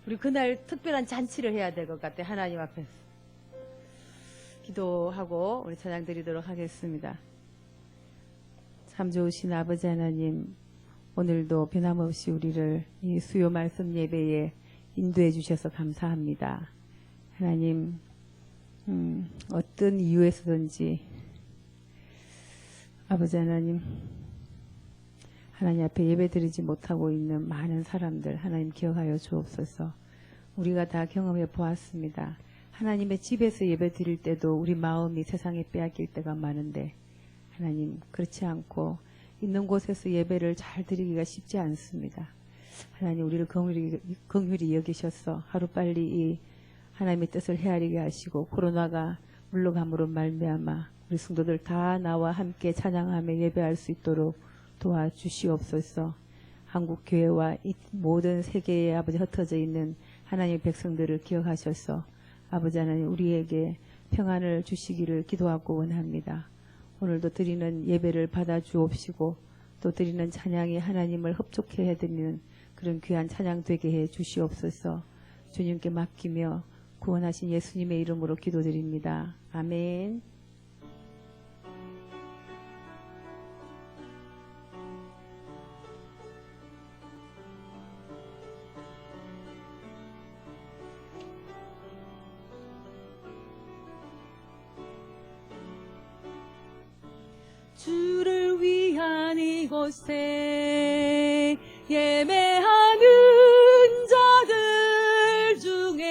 우리 그날 특별한 잔치를 해야 될 것 같아. 하나님 앞에서 기도하고 우리 찬양 드리도록 하겠습니다. 참 좋으신 아버지 하나님, 오늘도 변함없이 우리를 이 수요 말씀 예배에 인도해 주셔서 감사합니다. 하나님, 어떤 이유에서든지 아버지 하나님, 하나님 앞에 예배 드리지 못하고 있는 많은 사람들 하나님 기억하여 주옵소서. 우리가 다 경험해 보았습니다. 하나님의 집에서 예배 드릴 때도 우리 마음이 세상에 빼앗길 때가 많은데 하나님 그렇지 않고 있는 곳에서 예배를 잘 드리기가 쉽지 않습니다. 하나님 우리를 긍휼히 여기셔서 하루빨리 이 하나님의 뜻을 헤아리게 하시고 코로나가 물러감으로 말미암아 우리 성도들 다 나와 함께 찬양하며 예배할 수 있도록 도와주시옵소서. 한국교회와 이 모든 세계에 아버지 흩어져 있는 하나님의 백성들을 기억하셔서 아버지 하나님 우리에게 평안을 주시기를 기도하고 원합니다. 오늘도 드리는 예배를 받아 주옵시고 또 드리는 찬양이 하나님을 흡족해 해드리는 그런 귀한 찬양 되게 해 주시옵소서. 주님께 맡기며 구원하신 예수님의 이름으로 기도드립니다. 아멘. 주를 위한 이곳에 예배하는 자들 중에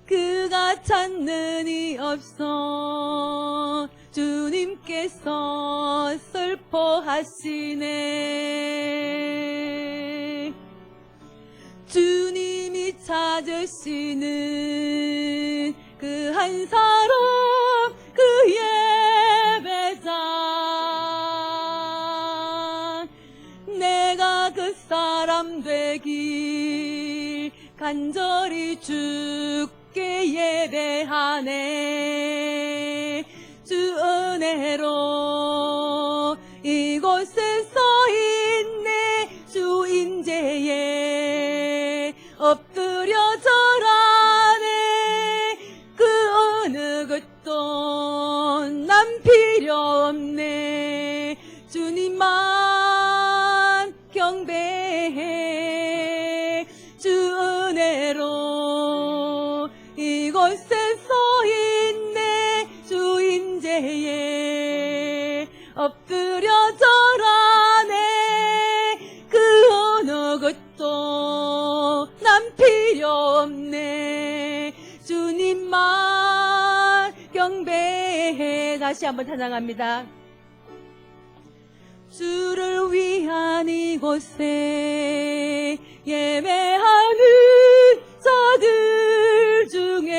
그가 찾는 이 없어 주님께서 슬퍼하시네. 주님이 찾으시는 그 한 사람 그 예배자 내가 그 사람 되길 간절히 주께 예배하네. 주 은혜로 이곳에 서 있네. 주 임재에 엎드려 절하네. 그 어느 것도 난 필요 없네. 주님만 경배해. 주 은혜로 이곳에 서 있네. 주 임재에 엎드려 절하네. 그 어느 것도 난 필요 없네. 주님만 경배해. 다시 한번 찬양합니다. 주를 위한 이곳에 예배하는 자들 중에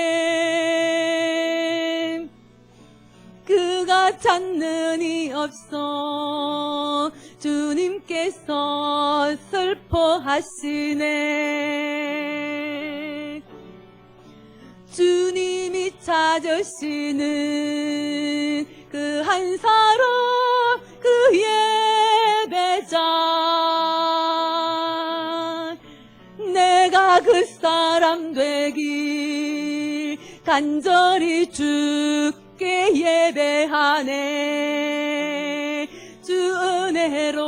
그가 찾는 이 없어 주님께서 슬퍼하시네. 주님이 찾으시는 그 한 사람 그 예배자 내가 그 사람 되길 간절히 주께 예배하네. 주 은혜로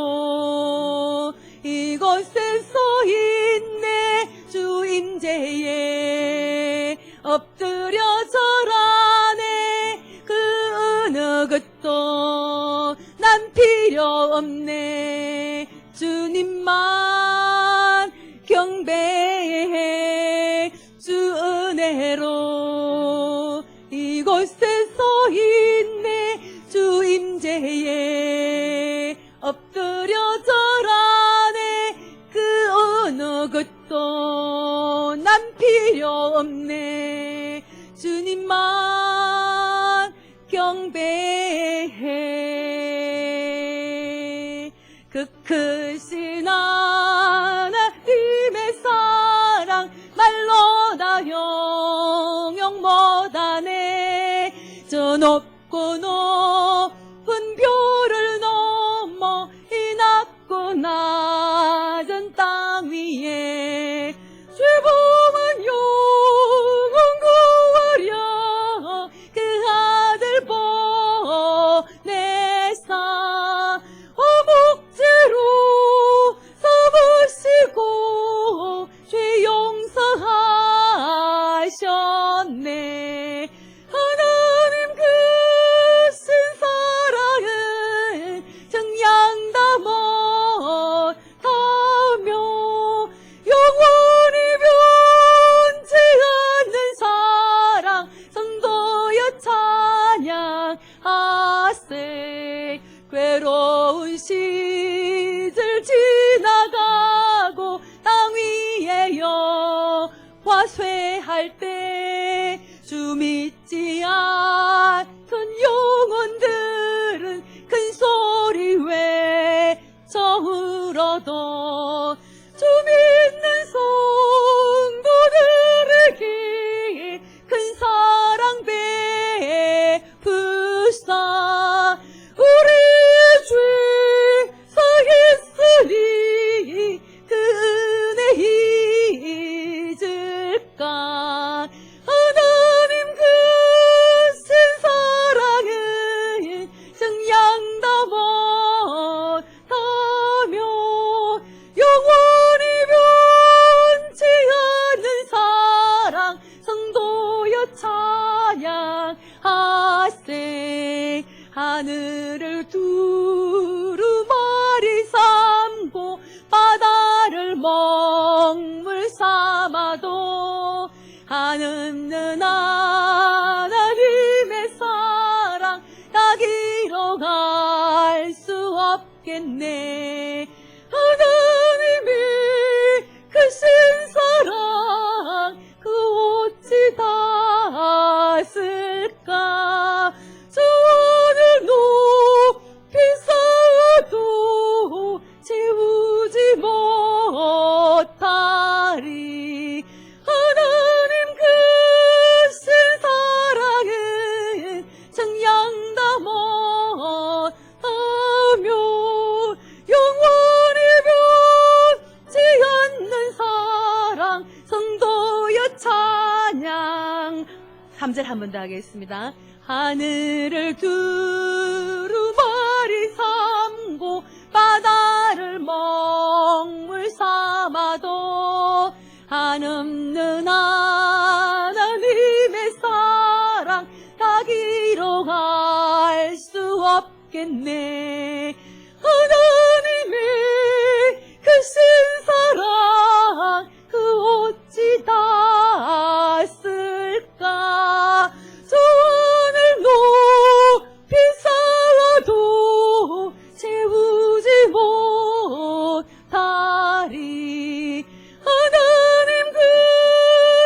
이곳에 서 있네. 주 임재에 엎드려 절하네. 그 어느 것도 난 필요 없네. 주님만 경배해. 주 은혜로 이곳에 서 있네. 주 임재에 엎드려 절하네. 그 어느 것도 난 필요 없네. 주님만 경배해. 그 크신 하나님의 사랑 말로 다 영영 못하네. 저 높고 높은 별 낮은 땅 위에 죄범한 영혼 구하려 그 아들 보내사 목재로 삼으시고 죄 용서하셨네. 하나님 그 신 사랑은 정량다 못하며 영원히 변치 않는 사랑 성도여 찬양하세. 괴로운 시절 지나가고 땅 위에 여호와 쇠할 때 주 믿지 않던 영혼들은 큰 소리 외쳐 울어도 주 믿는 성도들에게 큰 사랑 베푸사. 우리 죄 사했으니 그 은혜 잊을까. 하나님 그 신 사랑은 정량다 못하며 영원히 변치 않는 사랑 성도여 찬양하세. 하늘을 두루마리 삼고 바다를 먹물 삼아도 한없는 하나님의 사랑 다 길어갈 수 없겠네. 하나님의 그 신 사랑 그 어찌 닿았을까. 저 하늘 높이 쌓아도 채우지 못하리. 하나님 그 신 사랑은 정량다 못하며 영원히 변치 않는 사랑 성도여 찬양. 3절 한 번 더 하겠습니다. 하늘을 두루마리 삼고 바다를 먹물 삼아도 한없는 하나님의 사랑 다 길어갈 수 없겠네. 하나님의 그 신 사랑 그 어찌 닿았을까. 저 하늘 높이 쌓아도 채우지 못하리. 하나님 그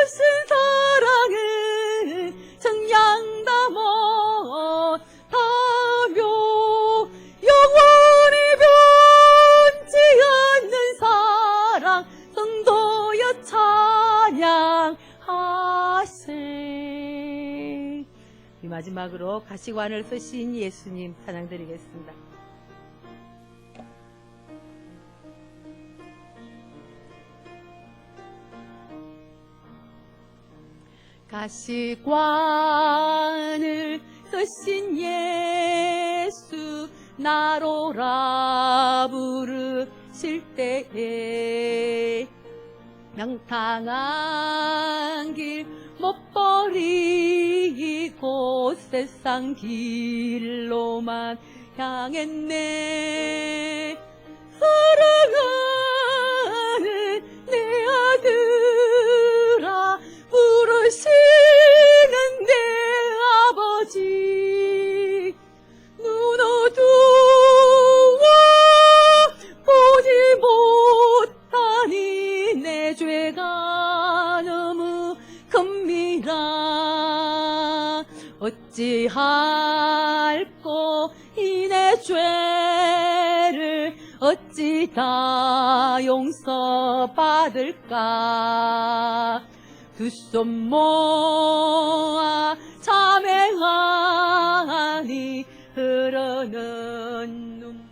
신 사랑은 정량다 못하며 영원히 변치 않는 사랑 성도여 찬양하세. 이 마지막으로 가시관을 쓰신 예수님 찬양드리겠습니다. 가시관을 쓰신 예수 나로라 부르실 때에 명탕한 길 못 버리고 세상 길로만 향했네. 사랑하는 내 아들아 부르시는 내 아버지 눈 어두워 보지 못하니 내 죄가 너무 큽니다. 어찌할꼬 이 내 죄를 어찌 다 용서받을까. 두 손 모아 참회하니 흐르는 눈물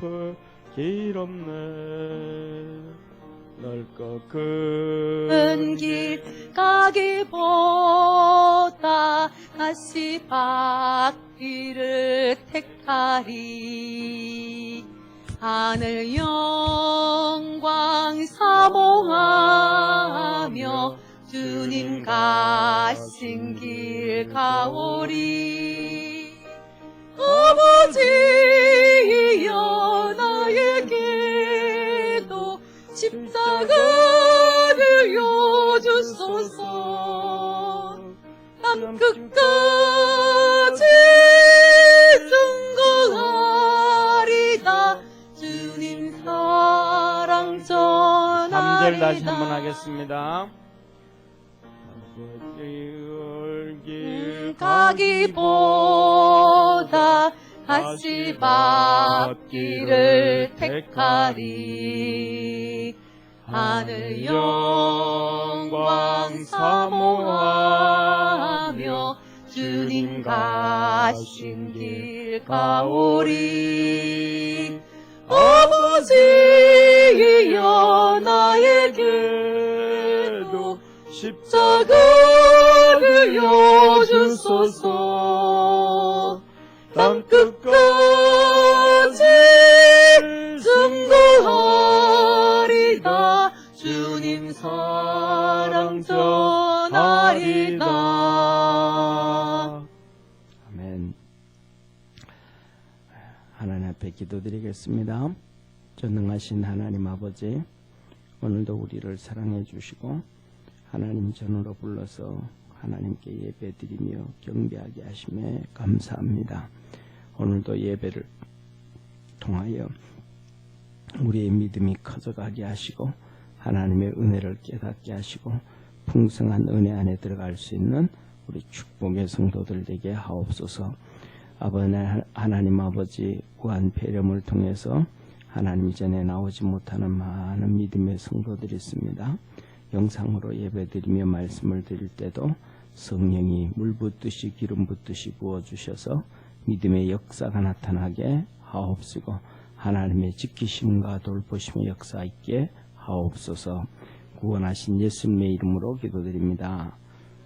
높을 길 없네. 넓고 큰 길 가기보다 다시 받기를 택하리. 하늘 영광 사모하며 주님 가신 길 가오리. 아버지여 나에게도 십자가를 여주소서. 땅 끝까지 증거하리다. 주님 사랑 3절 다시 전하리다. 한번 하겠습니다. 길 가기보다 다시 받기를 택하리. 하늘 영광 사모하며 주님 가신 길 가오리. 아버지여 나에게도 십자가를 여주소서. 땅 끝까지 증거하리다. 주님 사랑 전하리다. 아멘. 하나님 앞에 기도드리겠습니다. 전능하신 하나님 아버지, 오늘도 우리를 사랑해 주시고 하나님 전으로 불러서 하나님께 예배드리며 경배하게 하심에 감사합니다. 오늘도 예배를 통하여 우리의 믿음이 커져가게 하시고 하나님의 은혜를 깨닫게 하시고 풍성한 은혜 안에 들어갈 수 있는 우리 축복의 성도들 되게 하옵소서. 하나님 아버지 무한 배령을 통해서 하나님 전에 나오지 못하는 많은 믿음의 성도들이 있습니다. 영상으로 예배드리며 말씀을 드릴 때도 성령이 물 붓듯이 기름 붓듯이 부어주셔서 믿음의 역사가 나타나게 하옵시고 하나님의 지키심과 돌보심의 역사 있게 하옵소서. 구원하신 예수님의 이름으로 기도드립니다.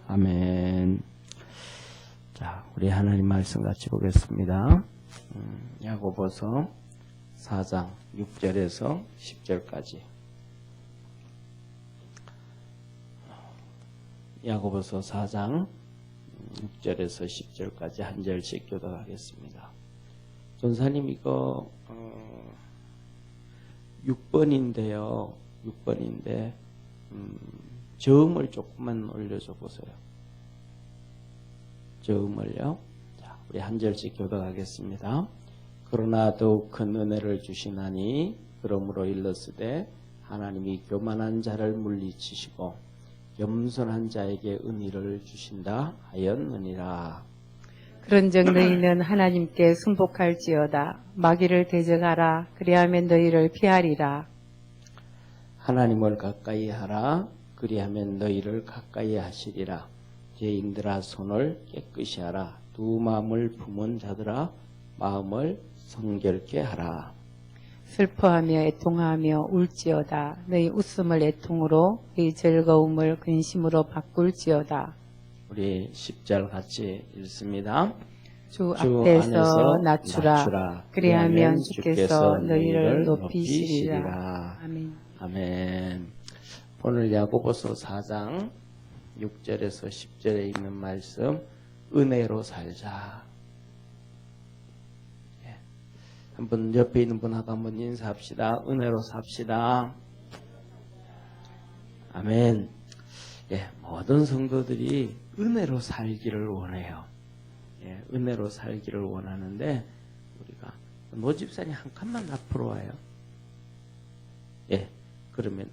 아멘. 자, 우리 하나님 말씀 같이 보겠습니다. 야고보서 4장 6절에서 10절까지. 야고보서 4장 6절에서 10절까지 한 절씩 교독하겠습니다. 전사님 이거 6번인데요. 6번인데 저음을 조금만 올려줘 보세요. 저음을요. 자, 우리 한 절씩 교독하겠습니다. 그러나 더욱 큰 은혜를 주시나니 그러므로 일렀으되 하나님이 교만한 자를 물리치시고 겸손한 자에게 은혜를 주신다 하였느니라. 그런즉 너희는 하나님께 순복할지어다. 마귀를 대적하라. 그리하면 너희를 피하리라. 하나님을 가까이 하라. 그리하면 너희를 가까이 하시리라. 죄인들아 손을 깨끗이 하라. 두 마음을 품은 자들아 마음을 성결케 하라. 슬퍼하며 애통하며 울지어다. 너희 웃음을 애통으로 너희 즐거움을 근심으로 바꿀지어다. 우리 10절 같이 읽습니다. 주 주 앞에서 안에서 낮추라. 그리하면 주께서 너희를 높이시리라. 아멘. 아멘. 오늘 야고보서 4장 6절에서 10절에 있는 말씀, 은혜로 살자. 한번 옆에 있는 분하고 한번 인사합시다. 은혜로 삽시다. 아멘. 예, 모든 성도들이 은혜로 살기를 원해요. 예, 은혜로 살기를 원하는데 우리가 노 집사님 한 칸만 앞으로 와요. 예, 그러면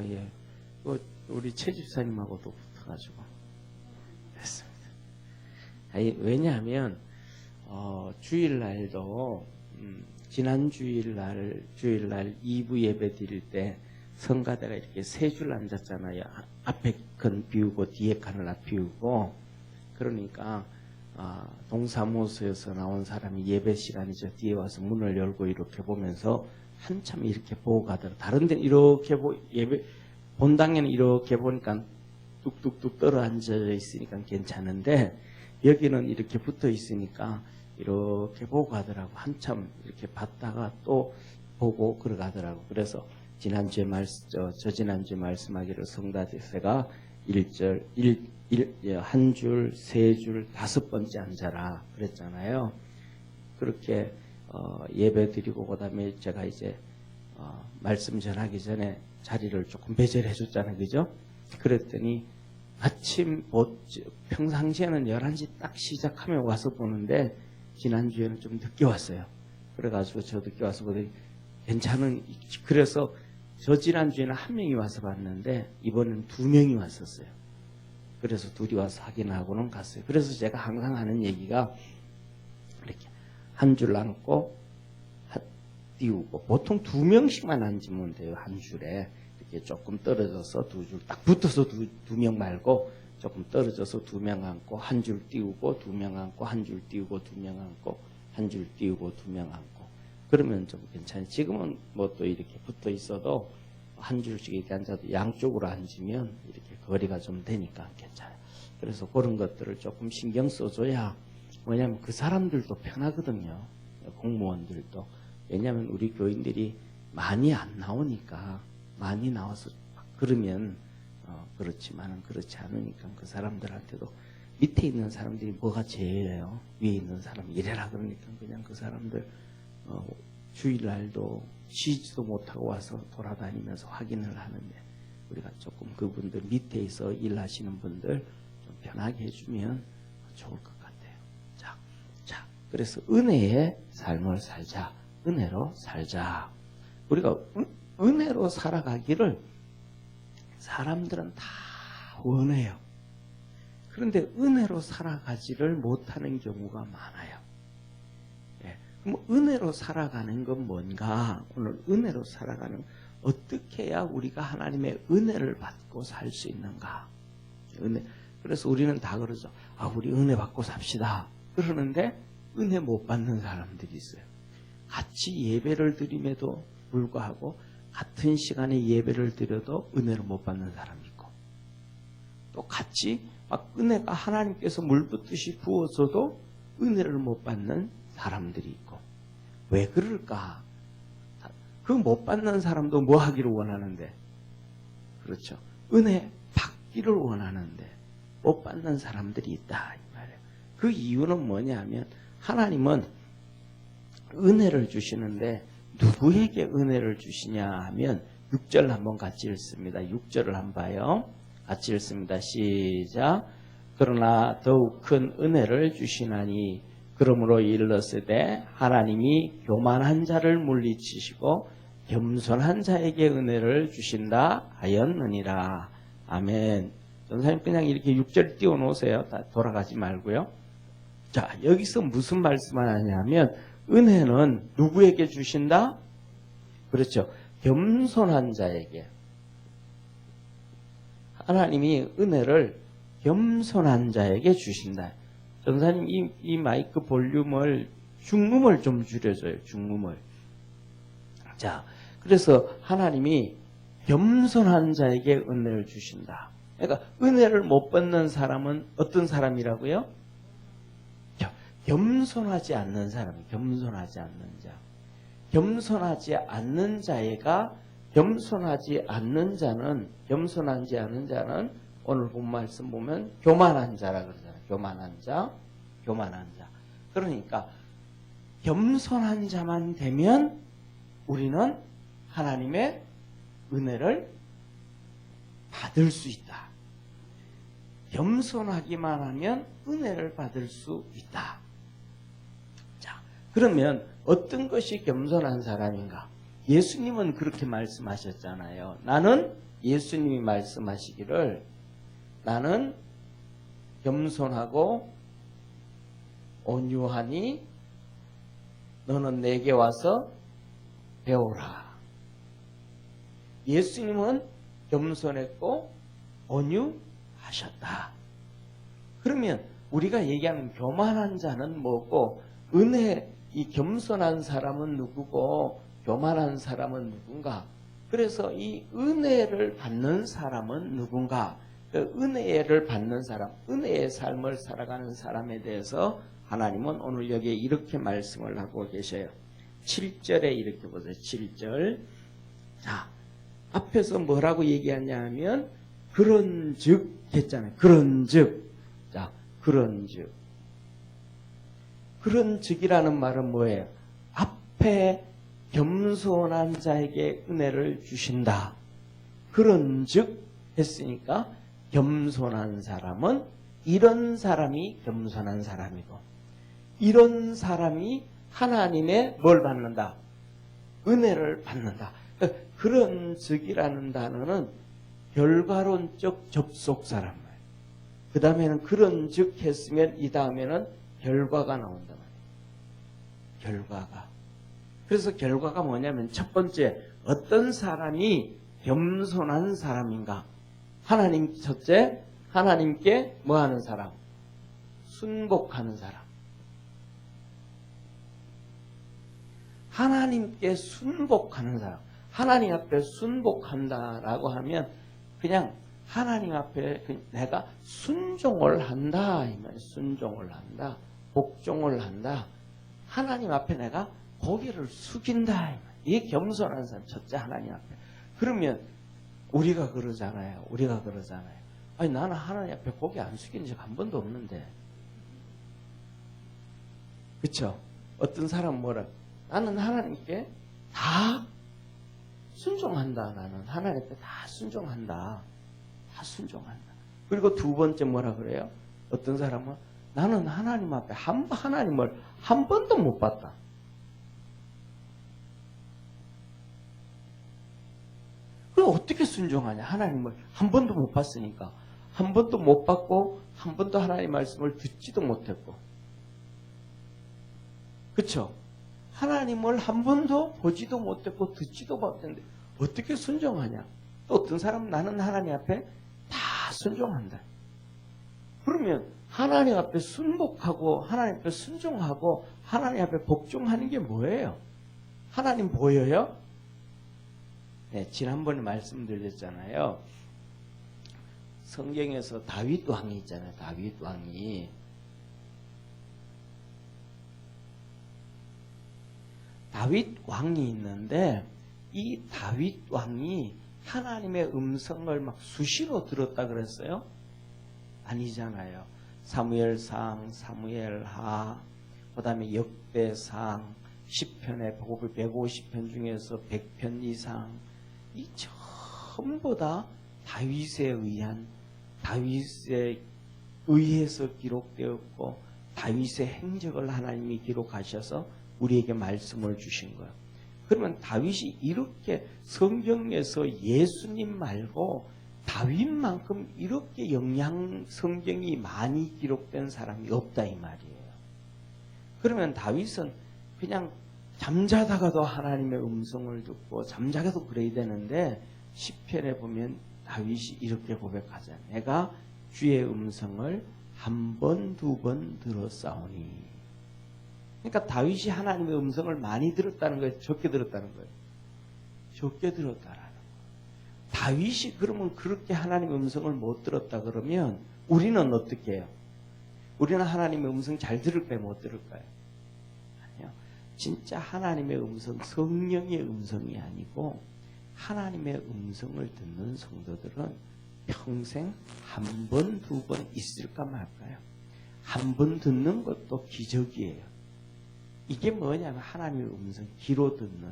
예. 우리 최 집사님하고도 붙어가지고 됐습니다. 왜냐하면 주일날도 지난 주일날 2부 예배 드릴 때 성가대가 이렇게 세 줄 앉았잖아요. 앞에 칸 비우고 뒤에 칸을 비우고. 그러니까 동사무소에서 나온 사람이 예배 시간이죠. 뒤에 와서 문을 열고 이렇게 보면서 한참 이렇게 보고 가더라. 다른 데는 이렇게 예배 본당에는 이렇게 보니까 뚝뚝뚝 떨어 앉아 있으니까 괜찮은데 여기는 이렇게 붙어 있으니까 이렇게 보고 가더라고. 한참 이렇게 봤다가 또 보고 그러가더라고. 그래서 지난주에 저지난주에 말씀하기로 성가대가 1절, 한 줄, 세 줄, 5번째 앉아라 그랬잖아요. 그렇게 예배 드리고 그다음에 제가 이제 말씀 전하기 전에 자리를 조금 배제를 해줬잖아요. 그죠? 그랬더니 아침 평상시에는 11시 딱 시작하면 와서 보는데 지난주에는 좀 늦게 왔어요. 그래가지고 저 늦게 와서 보더니 그래서 저 지난주에는 1명이 와서 봤는데 이번에는 2명이 왔었어요. 그래서 둘이 와서 확인하고는 갔어요. 그래서 제가 항상 하는 얘기가 이렇게 한 줄 앉고 띄우고 보통 2명씩만 앉으면 돼요. 한 줄에 이렇게 조금 떨어져서 2줄 딱 붙어서 2명 말고 조금 떨어져서 2명 앉고 한 줄 띄우고 2명 앉고 한 줄 띄우고 2명 앉고 한 줄 띄우고 2명 앉고 그러면 좀 괜찮아요. 지금은 뭐 또 이렇게 붙어 있어도 한 줄씩 이렇게 앉아도 양쪽으로 앉으면 이렇게 거리가 좀 되니까 괜찮아요. 그래서 그런 것들을 조금 신경 써줘야 왜냐하면 그 사람들도 편하거든요. 공무원들도. 왜냐하면 우리 교인들이 많이 안 나오니까 많이 나와서 그러면 그렇지만은 그렇지 않으니까 그 사람들한테도 밑에 있는 사람들이 뭐가 죄예요. 위에 있는 사람이 이래라 그러니까 그냥 그 사람들 주일날도 쉬지도 못하고 와서 돌아다니면서 확인을 하는데 우리가 조금 그분들 밑에 있어 일하시는 분들 좀 편하게 해주면 좋을 것 같아요. 자, 그래서 은혜의 삶을 살자. 은혜로 살자. 우리가 은혜로 살아가기를 사람들은 다 원해요. 그런데 은혜로 살아가지를 못하는 경우가 많아요. 그럼 은혜로 살아가는 건 뭔가? 오늘 은혜로 살아가는 어떻게 해야 우리가 하나님의 은혜를 받고 살 수 있는가? 은혜. 그래서 우리는 다 그러죠. 우리 은혜 받고 삽시다. 그러는데 은혜 못 받는 사람들이 있어요. 같이 예배를 드림에도 불구하고 같은 시간에 예배를 드려도 은혜를 못 받는 사람이 있고 또 같이 막 은혜가 하나님께서 물붓듯이 부어서도 은혜를 못 받는 사람들이 있고 왜 그럴까? 그 못 받는 사람도 뭐 하기를 원하는데 그렇죠. 은혜 받기를 원하는데 못 받는 사람들이 있다 이 말이에요. 그 이유는 뭐냐면 하나님은 은혜를 주시는데 누구에게 은혜를 주시냐 하면 6절 한번 같이 읽습니다. 6절을 한번 봐요. 같이 읽습니다. 시작. 그러나 더욱 큰 은혜를 주시나니 그러므로 일렀으되 하나님이 교만한 자를 물리치시고 겸손한 자에게 은혜를 주신다 하였느니라. 아멘. 전사님 그냥 이렇게 6절 띄워놓으세요. 다 돌아가지 말고요. 자, 여기서 무슨 말씀을 하냐면 은혜는 누구에게 주신다? 그렇죠. 겸손한 자에게. 하나님이 은혜를 겸손한 자에게 주신다. 전사님 이 마이크 볼륨을 중음을 좀 줄여줘요. 중음을. 자, 그래서 하나님이 겸손한 자에게 은혜를 주신다. 그러니까 은혜를 못 받는 사람은 어떤 사람이라고요? 겸손하지 않는 사람, 겸손하지 않는 자. 겸손하지 않는 자애가 겸손하지 않는 자는 오늘 본 말씀 보면 교만한 자라 그러잖아요. 교만한 자. 그러니까 겸손한 자만 되면 우리는 하나님의 은혜를 받을 수 있다. 겸손하기만 하면 은혜를 받을 수 있다. 자, 그러면 어떤 것이 겸손한 사람인가? 예수님은 그렇게 말씀하셨잖아요. 예수님이 말씀하시기를 나는 겸손하고 온유하니 너는 내게 와서 배우라. 예수님은 겸손했고 온유하셨다. 그러면 우리가 얘기하는 교만한 자는 뭐고, 이 겸손한 사람은 누구고 교만한 사람은 누군가? 그래서 이 은혜를 받는 사람은 누군가? 그 은혜를 받는 사람, 은혜의 삶을 살아가는 사람에 대해서 하나님은 오늘 여기에 이렇게 말씀을 하고 계셔요. 7절에 이렇게 보세요. 7절. 자, 앞에서 뭐라고 얘기하냐 하면 그런즉 했잖아요. 그런즉. 자, 그런즉. 그런즉이라는 말은 뭐예요? 앞에 겸손한 자에게 은혜를 주신다. 그런즉 했으니까 겸손한 사람은 이런 사람이 겸손한 사람이고, 이런 사람이 하나님의 뭘 받는다? 은혜를 받는다. 그런즉이라는 단어는 결과론적 접속사란 말이에요. 그 다음에는 그런즉 했으면 이 다음에는 결과가 나온단 말이에요. 결과가. 그래서 결과가 뭐냐면 첫 번째, 어떤 사람이 겸손한 사람인가? 첫째, 하나님께 뭐 하는 사람? 순복하는 사람. 하나님께 순복하는 사람. 하나님 앞에 순복한다라고 하면 그냥 하나님 앞에 내가 순종을 한다. 이 말이에요. 순종을 한다. 복종을 한다. 하나님 앞에 내가 고개를 숙인다. 이게 겸손한 사람. 첫째, 하나님 앞에. 그러면 우리가 그러잖아요. 아니, 나는 하나님 앞에 고개 안 숙인 적 한 번도 없는데. 그쵸? 어떤 사람은 뭐라? 나는 하나님께 다 순종한다. 나는 하나님 앞에 다 순종한다. 다 순종한다. 그리고 두 번째 뭐라 그래요? 어떤 사람은 나는 하나님 앞에 하나님을 한 번도 못 봤다. 그럼 어떻게 순종하냐? 하나님을 한 번도 못 봤으니까. 한 번도 못 봤고 한 번도 하나님 말씀을 듣지도 못했고. 그쵸? 하나님을 한 번도 보지도 못했고 듣지도 못했는데 어떻게 순종하냐? 또 어떤 사람은 나는 하나님 앞에 다 순종한다. 그러면 하나님 앞에 순복하고 하나님 앞에 순종하고 하나님 앞에 복종하는 게 뭐예요? 하나님 보여요? 네, 지난번에 말씀드렸잖아요. 성경에서 다윗 왕이 있잖아요. 다윗 왕이. 다윗 왕이 있는데 이 다윗 왕이 하나님의 음성을 막 수시로 들었다 그랬어요? 아니잖아요. 사무엘상, 사무엘하, 그 다음에 역대상, 시편의 150편 중에서 100편 이상, 이 전부 다 다윗에 의해서 기록되었고 다윗의 행적을 하나님이 기록하셔서 우리에게 말씀을 주신 거예요. 그러면 다윗이 이렇게 성경에서 예수님 말고 다윗만큼 이렇게 성경이 많이 기록된 사람이 없다 이 말이에요. 그러면 다윗은 그냥 잠자다가도 하나님의 음성을 듣고 잠자다가도 그래야 되는데 시편에 보면 다윗이 이렇게 고백하잖아요. 내가 주의 음성을 한 번, 두 번 들었사오니. 그러니까 다윗이 하나님의 음성을 많이 들었다는 거예요? 적게 들었다는 거예요? 적게 들었다라는 거예요. 다윗이 그러면 그렇게 하나님의 음성을 못 들었다 그러면 우리는 어떻게 해요? 우리는 하나님의 음성 잘 들을까요? 못 들을까요? 아니요. 진짜 하나님의 음성, 성령의 음성이 아니고 하나님의 음성을 듣는 성도들은 평생 한 번, 두 번 있을까 말까요? 한 번 듣는 것도 기적이에요. 이게 뭐냐면 하나님의 음성, 귀로 듣는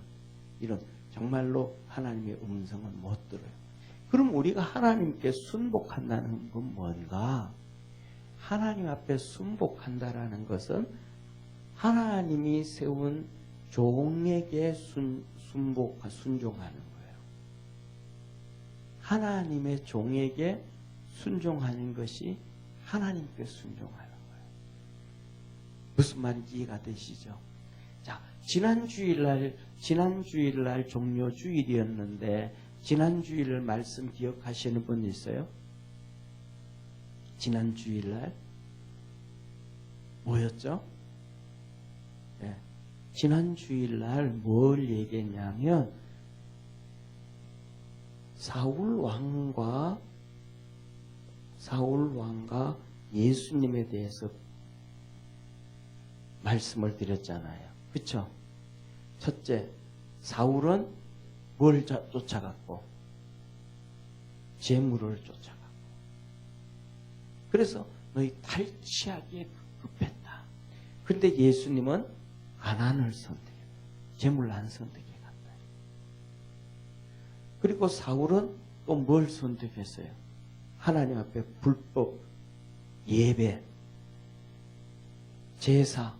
이런 정말로 하나님의 음성을 못 들어요. 그럼 우리가 하나님께 순복한다는 건 뭔가? 하나님 앞에 순복한다라는 것은 하나님이 세운 종에게 순종하는 거예요. 하나님의 종에게 순종하는 것이 하나님께 순종하는 거예요. 무슨 말인지 이해가 되시죠? 자, 지난 주일날 종료주일이었는데 지난 주일 말씀 기억하시는 분 있어요? 지난 주일날 뭐였죠? 네. 지난 주일날 뭘 얘기했냐면 사울 왕과 예수님에 대해서 말씀을 드렸잖아요. 그렇죠? 첫째, 사울은 뭘 쫓아갔고? 재물을 쫓아갔고. 그래서 너희 탈취하기에 급했다. 그런데 예수님은 가난을 선택했다. 재물을 안 선택해 갔다. 그리고 사울은 또 뭘 선택했어요? 하나님 앞에 불법, 예배, 제사,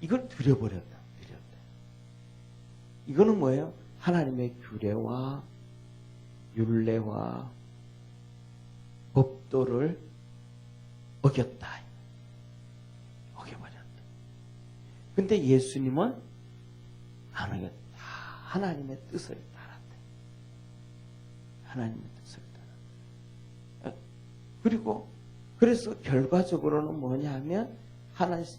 이걸 드려버렸다. 이거는 뭐예요? 하나님의 규례와 율례와 법도를 어겼다. 어겨버렸다. 근데 예수님은 안 어겼다. 하나님의 뜻을 따랐다. 하나님의 뜻을 따랐다. 그리고 그래서 결과적으로는 뭐냐면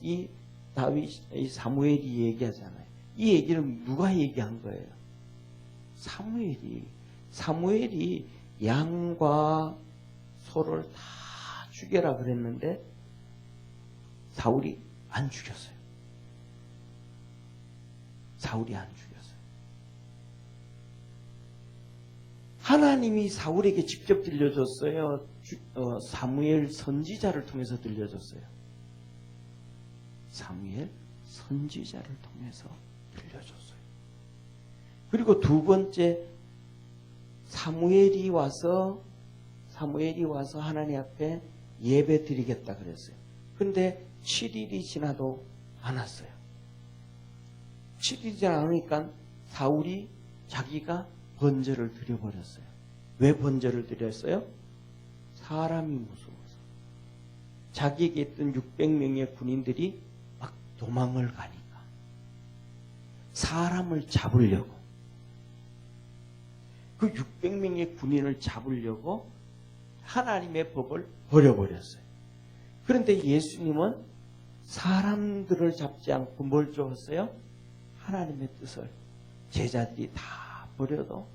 이 다윗, 이 사무엘이 얘기하잖아요. 이 얘기는 누가 얘기한 거예요? 사무엘이 양과 소를 다 죽여라 그랬는데 사울이 안 죽였어요. 사울이 안 죽였어요. 하나님이 사울에게 직접 들려줬어요. 사무엘 선지자를 통해서 들려줬어요. 사무엘 선지자를 통해서 들려줬어요. 그리고 두 번째, 사무엘이 와서 하나님 앞에 예배 드리겠다 그랬어요. 근데 7일이 지나도 안 왔어요. 7일이 지나 않으니까 사울이 자기가 번제를 드려버렸어요. 왜 번제를 드렸어요? 사람이 무서워서. 자기에게 있던 600명의 군인들이 막 도망을 가니까. 사람을 잡으려고. 그 600명의 군인을 잡으려고 하나님의 법을 버려버렸어요. 그런데 예수님은 사람들을 잡지 않고 뭘 쫓았어요? 하나님의 뜻을. 제자들이 다 버려도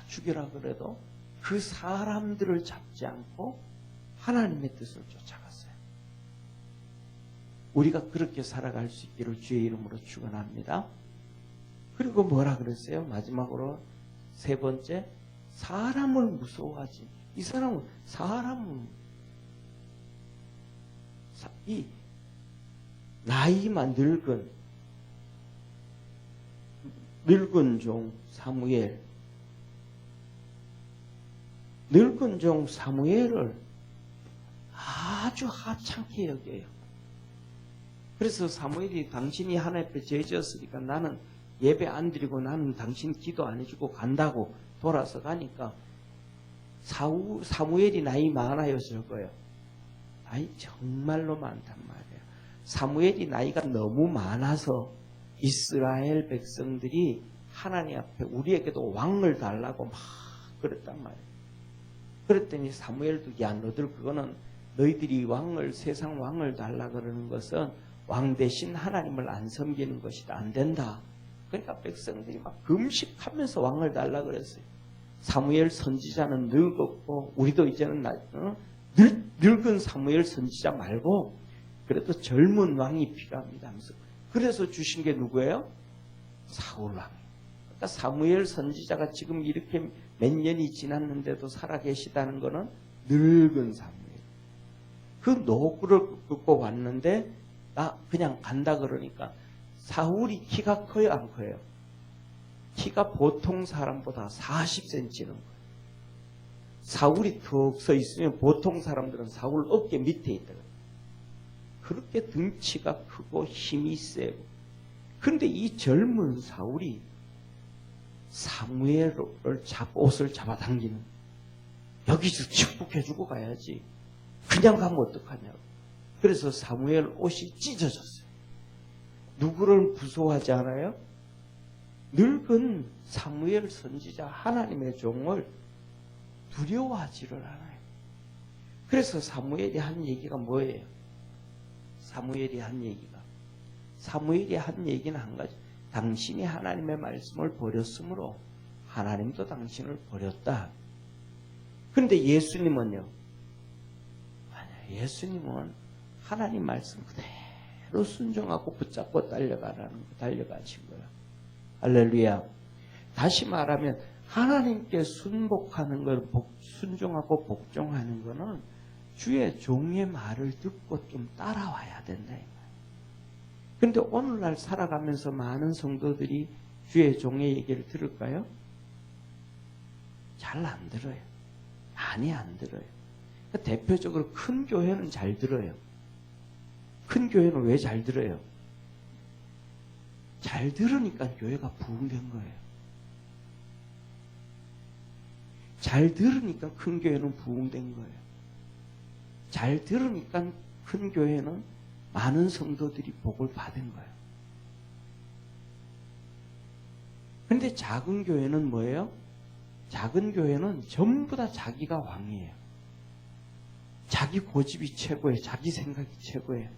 죽여라 그래도 그 사람들을 잡지 않고 하나님의 뜻을 쫓아갔어요. 우리가 그렇게 살아갈 수 있기를 주의 이름으로 축원합니다. 그리고 뭐라 그랬어요? 마지막으로 세 번째, 사람을 무서워하지. 이 사람은 이 나이만 늙은 종 사무엘, 늙은 종 사무엘을 아주 하찮게 여겨요. 그래서 사무엘이 당신이 하나님 앞에 죄지었으니까 나는 예배 안 드리고 나는 당신 기도 안 해주고 간다고 돌아서 가니까 사무엘이 나이 많아요, 적어요? 나이 정말로 많단 말이에요. 사무엘이 나이가 너무 많아서 이스라엘 백성들이 하나님 앞에 우리에게도 왕을 달라고 막 그랬단 말이에요. 그랬더니 사무엘도 야, 너희들 그거는 너희들이 세상 왕을 달라 그러는 것은 왕 대신 하나님을 안 섬기는 것이다. 안 된다. 그러니까 백성들이 막 금식하면서 왕을 달라 그랬어요. 사무엘 선지자는 늙었고 우리도 이제는 늙은 사무엘 선지자 말고 그래도 젊은 왕이 필요합니다 하면서 그래서 주신 게 누구예요? 사울 왕. 그러니까 사무엘 선지자가 지금 이렇게 몇 년이 지났는데도 살아계시다는 것은 늙은 사무엘. 그 노구를 긋고 왔는데 나 그냥 간다 그러니까 사울이 키가 커요, 안 커요? 키가 보통 사람보다 40cm는 거예요. 사울이 턱 서 있으면 보통 사람들은 사울 어깨 밑에 있더라고요. 그렇게 등치가 크고 힘이 세고. 그런데 이 젊은 사울이 사무엘을 옷을 잡아당기는, 여기서 축복해주고 가야지. 그냥 가면 어떡하냐고. 그래서 사무엘 옷이 찢어졌어요. 누구를 무서워하지 않아요? 늙은 사무엘 선지자 하나님의 종을 두려워하지를 않아요. 그래서 사무엘이 한 얘기가 뭐예요? 사무엘이 한 얘기는 한 가지. 당신이 하나님의 말씀을 버렸으므로 하나님도 당신을 버렸다. 그런데 예수님은요? 예수님은 하나님 말씀 그대로 순종하고 붙잡고 달려가신 거예요. 할렐루야. 다시 말하면 하나님께 순복하는 걸 순종하고 복종하는 거는 주의 종의 말을 듣고 좀 따라와야 된다. 그런데 오늘날 살아가면서 많은 성도들이 주의 종의 얘기를 들을까요? 잘 안 들어요. 많이 안 들어요. 대표적으로 큰 교회는 잘 들어요. 큰 교회는 왜 잘 들어요? 잘 들으니까 교회가 부흥된 거예요. 잘 들으니까 큰 교회는 부흥된 거예요. 잘 들으니까 큰 교회는 많은 성도들이 복을 받은 거예요. 그런데 작은 교회는 뭐예요? 작은 교회는 전부 다 자기가 왕이에요. 자기 고집이 최고예요. 자기 생각이 최고예요.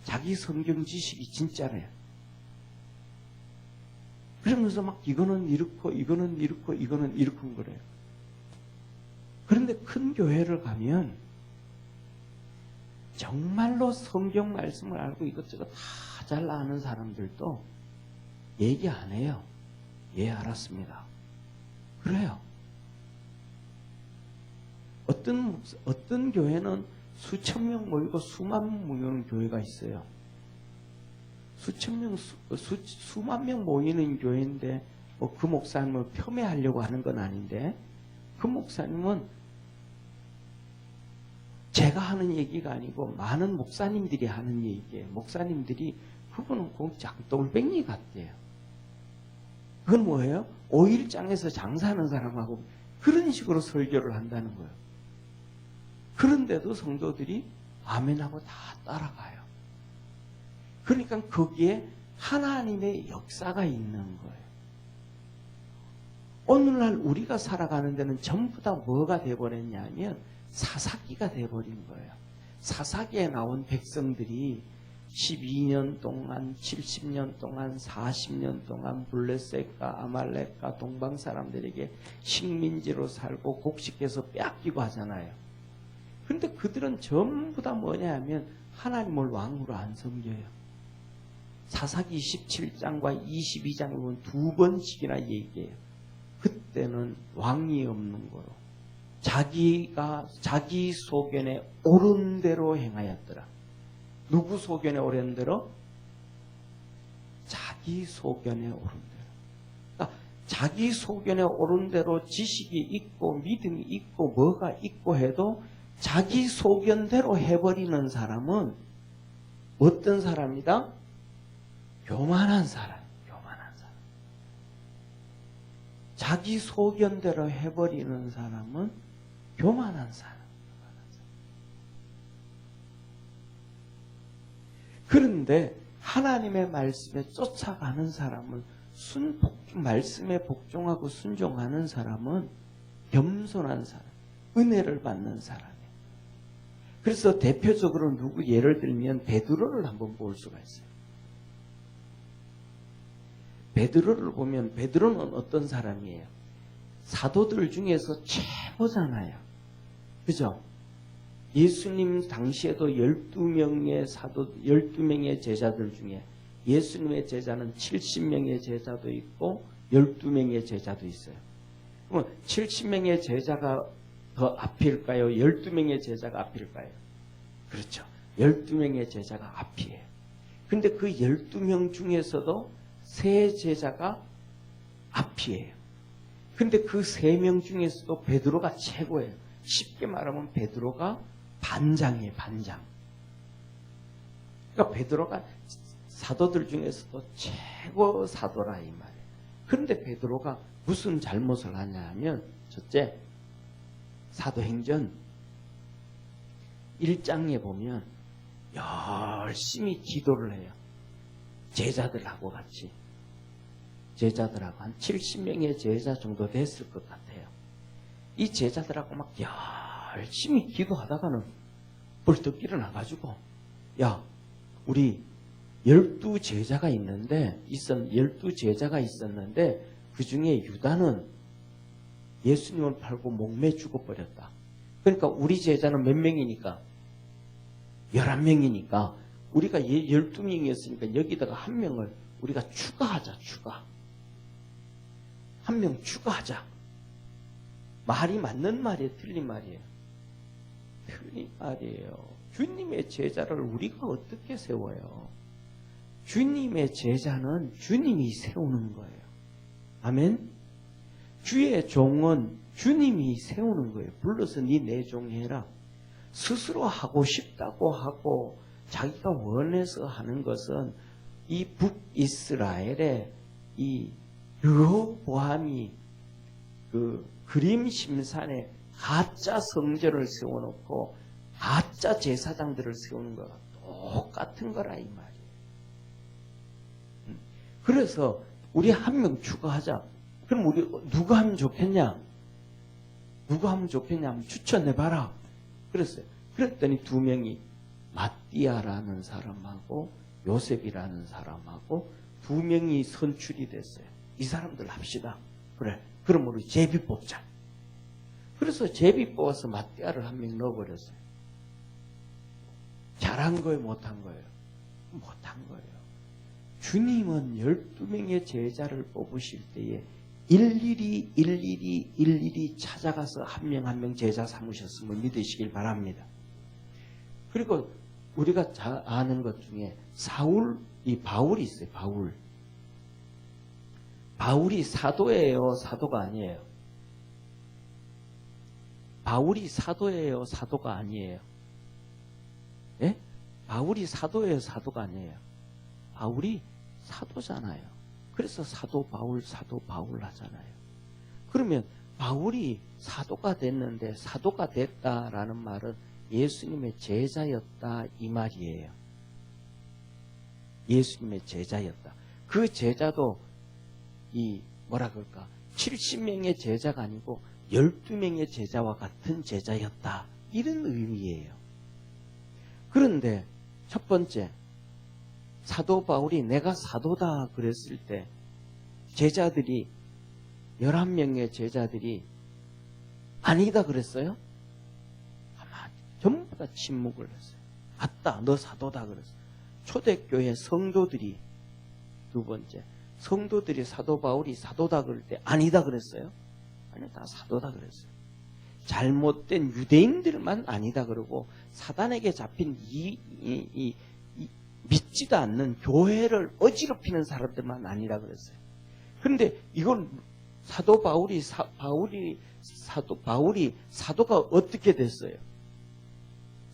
자기 성경 지식이 진짜래요. 그러면서 막 이거는 이렇고 이거는 이렇고 이거는 이렇고 그래요. 그런데 큰 교회를 가면 정말로 성경 말씀을 알고 이것저것 다 잘 아는 사람들도 얘기 안 해요. 예, 알았습니다. 그래요. 어떤 교회는 수천 명 모이고 수만 명 모이는 교회가 있어요. 수만 명 모이는 교회인데 그 목사님을 폄훼하려고 하는 건 아닌데 그 목사님은 제가 하는 얘기가 아니고 많은 목사님들이 하는 얘기예요. 목사님들이 그분은 똘뱅이 같대요. 그건 뭐예요? 오일장에서 장사하는 사람하고 그런 식으로 설교를 한다는 거예요. 그런데도 성도들이 아멘하고 다 따라가요. 그러니까 거기에 하나님의 역사가 있는 거예요. 오늘날 우리가 살아가는 데는 전부 다 뭐가 돼버렸냐면 사사기가 돼버린 거예요. 사사기에 나온 백성들이 12년 동안, 70년 동안, 40년 동안 블레셋과 아말렉과 동방 사람들에게 식민지로 살고 곡식해서 빼앗기고 하잖아요. 그런데 그들은 전부 다 뭐냐 하면 하나님을 왕으로 안 섬겨요. 사사기 27장과 22장에 보면 두 번씩이나 얘기해요. 그때는 왕이 없는 거로 자기 소견에 옳은 대로 행하였더라. 누구 소견에 옳은 대로? 자기 소견에 옳은 대로. 그러니까 자기 소견에 옳은 대로 지식이 있고 믿음이 있고 뭐가 있고 해도 자기 소견대로 해버리는 사람은 어떤 사람이다? 교만한 사람. 자기 소견대로 해버리는 사람은 교만한 사람. 그런데 하나님의 말씀에 쫓아가는 사람은 말씀에 복종하고 순종하는 사람은 겸손한 사람, 은혜를 받는 사람이에요. 그래서 대표적으로 예를 들면 베드로를 한번 볼 수가 있어요. 베드로를 보면 베드로는 어떤 사람이에요? 사도들 중에서 최고잖아요. 그죠? 예수님 당시에도 12명의 제자들 중에 예수님의 제자는 70명의 제자도 있고 12명의 제자도 있어요. 그럼 70명의 제자가 더 앞일까요? 12명의 제자가 앞일까요? 그렇죠. 12명의 제자가 앞이에요. 근데 그 12명 중에서도 세 제자가 앞이에요. 근데 그 3명 중에서도 베드로가 최고예요. 쉽게 말하면 베드로가 반장이에요, 반장. 그러니까 베드로가 사도들 중에서도 최고 사도라 이 말이에요. 그런데 베드로가 무슨 잘못을 하냐 하면 첫째, 사도행전 1장에 보면 열심히 기도를 해요. 제자들하고 같이. 제자들하고 한 70명의 제자 정도 됐을 것 같아요. 이 제자들하고 막 열심히 기도하다가는 벌떡 일어나가지고, 야, 우리 12제자가 있는데, 12제자가 있었는데, 그 중에 유다는 예수님을 팔고 목매 죽어버렸다. 그러니까 우리 제자는 몇 명이니까? 11명이니까, 우리가 12명이었으니까 여기다가 한 명을 우리가 추가하자, 추가. 한 명 추가하자. 말이 맞는 말이에요, 틀린 말이에요? 틀린 말이에요. 주님의 제자를 우리가 어떻게 세워요? 주님의 제자는 주님이 세우는 거예요. 아멘? 주의 종은 주님이 세우는 거예요. 불러서 네 내 종 해라. 스스로 하고 싶다고 하고 자기가 원해서 하는 것은 이 북이스라엘의 이 르호보암이 그 그림 심산에 가짜 성전을 세워놓고 가짜 제사장들을 세우는 거가 똑같은 거라 이 말이에요. 그래서 우리 한 명 추가하자. 그럼 우리 누가 하면 좋겠냐? 누가 하면 좋겠냐? 한번 추천해봐라. 그랬어요. 그랬더니 두 명이 마띠아라는 사람하고 요셉이라는 사람하고 두 명이 선출이 됐어요. 이 사람들 합시다. 그래. 그럼 우리 제비 뽑자. 그래서 제비 뽑아서 마띠아를 한 명 넣어버렸어요. 잘한 거예요? 못한 거예요? 못한 거예요. 주님은 12명의 제자를 뽑으실 때에 일일이 찾아가서 한 명 한 명 제자 삼으셨음을 믿으시길 바랍니다. 그리고 우리가 잘 아는 것 중에 바울이 있어요. 바울이 사도예요, 사도가 아니에요? 바울이 사도예요, 사도가 아니에요? 예? 바울이 사도예요, 사도가 아니에요? 바울이 사도잖아요. 그래서 사도 바울 하잖아요. 그러면 바울이 사도가 됐는데 사도가 됐다라는 말은 예수님의 제자였다 이 말이에요. 예수님의 제자였다. 그 제자도 이 뭐라 그럴까 70명의 제자가 아니고 12명의 제자와 같은 제자였다. 이런 의미예요. 그런데 첫 번째 사도 바울이 내가 사도다 그랬을 때 제자들이 11명의 제자들이 아니다 그랬어요? 아마 전부 다 침묵을 했어요. 맞다 너 사도다 그랬어요. 초대교회 성도들이 두 번째 성도들이 사도 바울이 사도다 그럴 때 아니다 그랬어요? 아니 다 사도다 그랬어요. 잘못된 유대인들만 아니다 그러고 사단에게 잡힌 믿지도 않는 교회를 어지럽히는 사람들만 아니라 그랬어요. 그런데 이건 사도 바울이 사도가 어떻게 됐어요?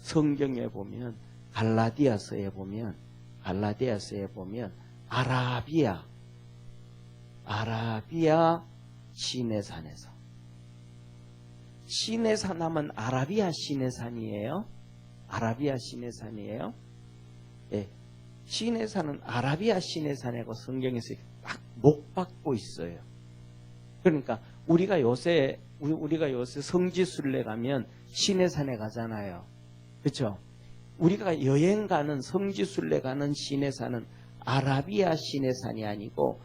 성경에 보면 갈라디아서에 보면 아라비아 시내산에서 시내산 하면 아라비아 시내산이에요? 아라비아 시내산이에요? 예. 시내산은 아라비아 시내산이라고 성경에서 딱 목박고 있어요. 그러니까 우리가 요새 성지순례 가면 시내산에 가잖아요. 그렇죠? 우리가 여행 가는 성지순례 가는 시내산은 아라비아 시내산이 아니고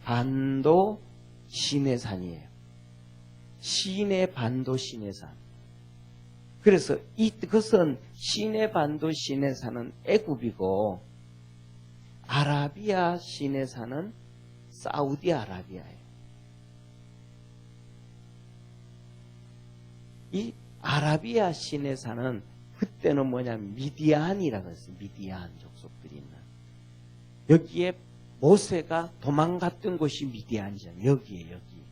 시내반도 시내산이에요. 시내반도 시내산. 그래서 이것은 시내반도 시내산은 애굽이고 아라비아 시내산은 사우디아라비아예요. 이 아라비아 시내산은 그때는 미디안이라고 했어요. 미디안 족속들이 있는. 여기에 모세가 도망갔던 곳이 미디안이잖아요. 여기에 여기.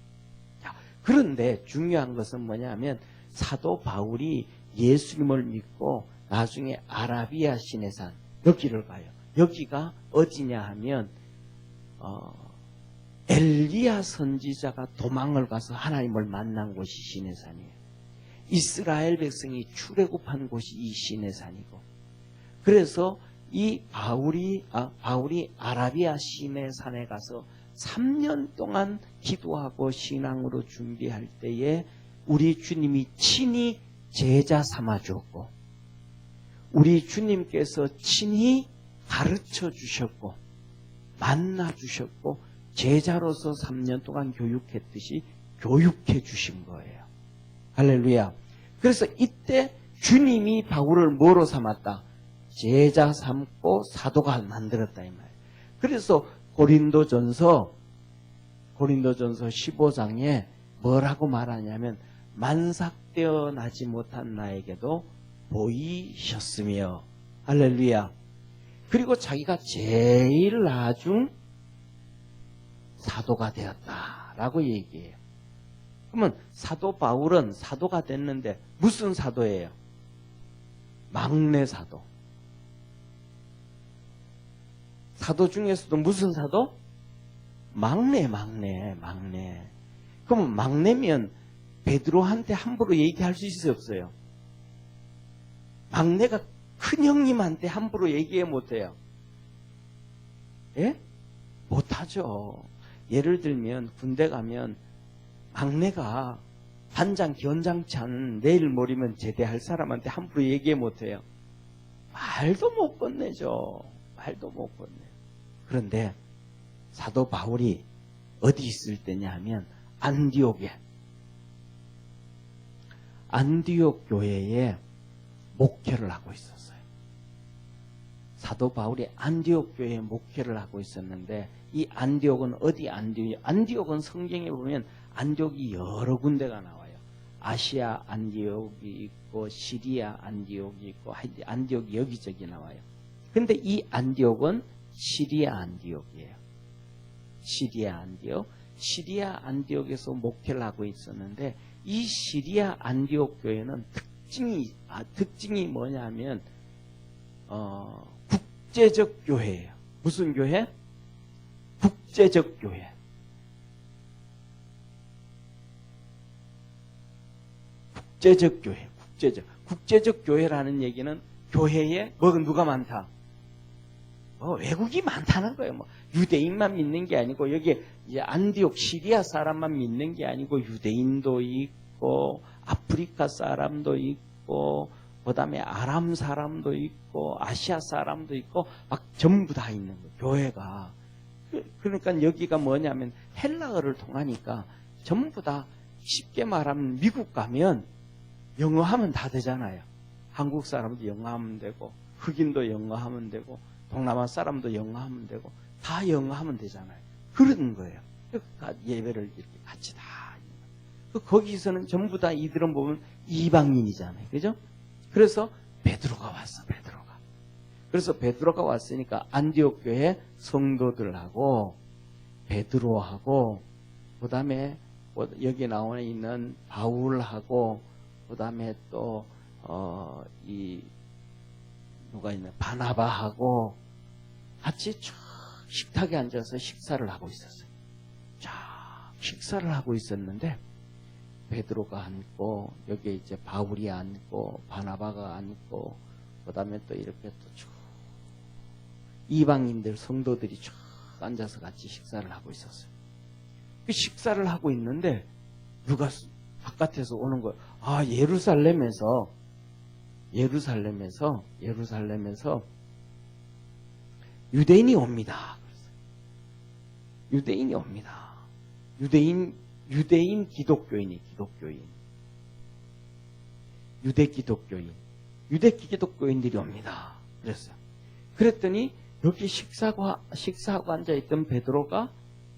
자, 그런데 중요한 것은 뭐냐면 사도 바울이 예수님을 믿고 나중에 아라비아 시내산 여기를 가요. 여기가 어디냐 하면 엘리야 선지자가 도망을 가서 하나님을 만난 곳이 시내산이에요. 이스라엘 백성이 출애굽한 곳이 이 시내산이고 그래서 이 바울이 아라비아 시내 산에 가서 3년 동안 기도하고 신앙으로 준비할 때에 우리 주님이 친히 제자 삼아 주었고, 우리 주님께서 친히 가르쳐 주셨고, 만나 주셨고, 제자로서 3년 동안 교육했듯이 교육해 주신 거예요. 할렐루야. 그래서 이때 주님이 바울을 뭐로 삼았다? 제자 삼고 사도가 만들었다 이 말이에요. 그래서 고린도전서 15장에 뭐라고 말하냐면 만삭되어 나지 못한 나에게도 보이셨으며, 할렐루야. 그리고 자기가 제일 나중 사도가 되었다라고 얘기해요. 그러면 사도 바울은 사도가 됐는데 무슨 사도예요? 막내 사도. 사도 중에서도 무슨 사도? 막내. 그러면 막내면 베드로한테 함부로 얘기할 수 있어요, 없어요? 막내가 큰 형님한테 함부로 얘기해 못해요. 예? 못하죠. 예를 들면 군대 가면 막내가 반장 기원장치 않은 내일 모리면 제대할 사람한테 함부로 얘기해 못해요. 말도 못 건네죠. 말도 못 건네요. 그런데 사도 바울이 어디 있을 때냐 하면 안디옥 교회에 목회를 하고 있었어요. 사도 바울이 안디옥 교회에 목회를 하고 있었는데, 이 안디옥은 어디 안디옥이에요? 안디옥은 성경에 보면 안디옥이 여러 군데가 나와요. 아시아 안디옥이 있고 시리아 안디옥이 있고 안디옥이 여기저기 나와요. 근데 이 안디옥은 시리아 안디옥이에요. 시리아 안디옥에서 목회를 하고 있었는데, 이 시리아 안디옥 교회는 특징이 뭐냐면 국제적 교회예요. 무슨 교회? 국제적 교회. 국제적 교회라는 얘기는 교회에 누가 많다? 외국이 많다는 거예요. 유대인만 믿는 게 아니고, 여기 이제 안디옥 시리아 사람만 믿는 게 아니고 유대인도 있고 아프리카 사람도 있고 그다음에 아람 사람도 있고 아시아 사람도 있고 막 전부 다 있는 거예요, 교회가. 그러니까 여기가 뭐냐면 헬라어를 통하니까 전부 다 쉽게 말하면 미국 가면 영어하면 다 되잖아요. 한국 사람도 영어하면 되고 흑인도 영어하면 되고 동남아 사람도 영어하면 되고 다 영어하면 되잖아요. 그런 거예요. 예배를 이렇게 같이 다. 거기서는 전부 다 이들은 보면 이방인이잖아요. 그죠? 그래서 베드로가 왔어, 베드로가. 그래서 베드로가 왔으니까 안디옥 교회 성도들하고 베드로하고 그 다음에 여기 나와 있는 바울하고 그 다음에 또 누가 있나 바나바하고 같이 쭉 식탁에 앉아서 식사를 하고 있었어요. 자, 식사를 하고 있었는데 베드로가 앉고 여기 이제 바울이 앉고 바나바가 앉고 그 다음에 또 이렇게 또 쭉 이방인들 성도들이 쭉 앉아서 같이 식사를 하고 있었어요. 그 식사를 하고 있는데 누가 바깥에서 오는 거예요. 아, 예루살렘에서 유대인이 옵니다. 유대인이 옵니다. 유대인 기독교인이 유대 기독교인들이 옵니다. 그랬어요. 그랬더니 여기 식사하고 앉아있던 베드로가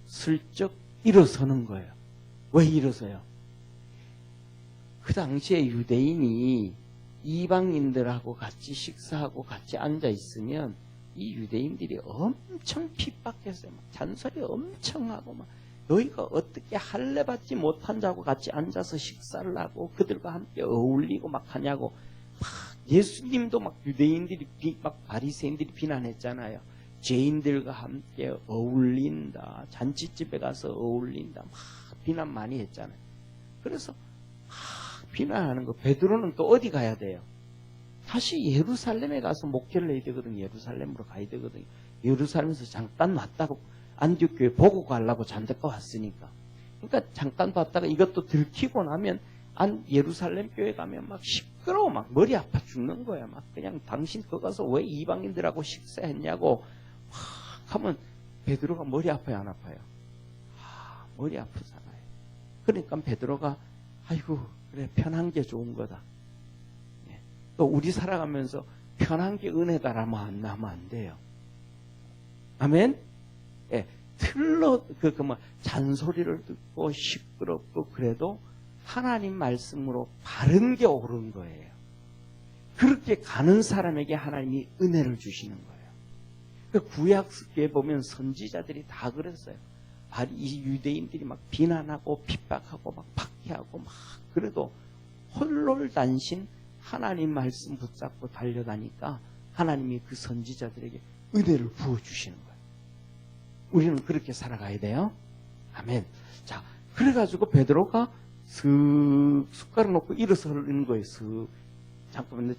슬쩍 일어서는 거예요. 왜 일어서요? 그 당시에 유대인이 이방인들하고 같이 식사하고 같이 앉아있으면 이 유대인들이 엄청 핍박했어요. 잔소리 엄청 하고 막 너희가 어떻게 할례 받지 못한 자하고 같이 앉아서 식사를 하고 그들과 함께 어울리고 막 하냐고 막 예수님도 막 유대인들이 막 바리새인들이 비난했잖아요. 죄인들과 함께 어울린다. 잔치집에 가서 어울린다. 막 비난 많이 했잖아요. 그래서 막 비난하는 거. 베드로는 또 어디 가야 돼요? 다시 예루살렘에 가서 목회를 해야 되거든요. 예루살렘으로 가야 되거든요. 예루살렘에서 잠깐 왔다고 안디옥교회 보고 가려고 잠깐 왔으니까. 그러니까 잠깐 봤다가 이것도 들키고 나면 예루살렘 교회 가면 막 시끄러워. 막 머리 아파 죽는 거야. 막 그냥 당신 거기 가서 왜 이방인들하고 식사했냐고 막 하면 베드로가 머리 아파요, 안 아파요? 머리 아프잖아요. 그러니까 베드로가 아이고 그래 편한 게 좋은 거다. 예. 또 우리 살아가면서 편한 게 은혜다라면 안 돼요. 아멘. 예. 잔소리를 듣고 시끄럽고 그래도 하나님 말씀으로 바른 게 옳은 거예요. 그렇게 가는 사람에게 하나님이 은혜를 주시는 거예요. 그 구약에 보면 선지자들이 다 그랬어요. 이 유대인들이 막 비난하고 핍박하고 막 박해하고 막 그래도 홀롤단신 하나님 말씀 붙잡고 달려다니까 하나님이 그 선지자들에게 은혜를 부어주시는 거예요. 우리는 그렇게 살아가야 돼요. 아멘. 자, 그래가지고 베드로가 숟가락 놓고 일어서 흐르는 거예요. 잠깐만요.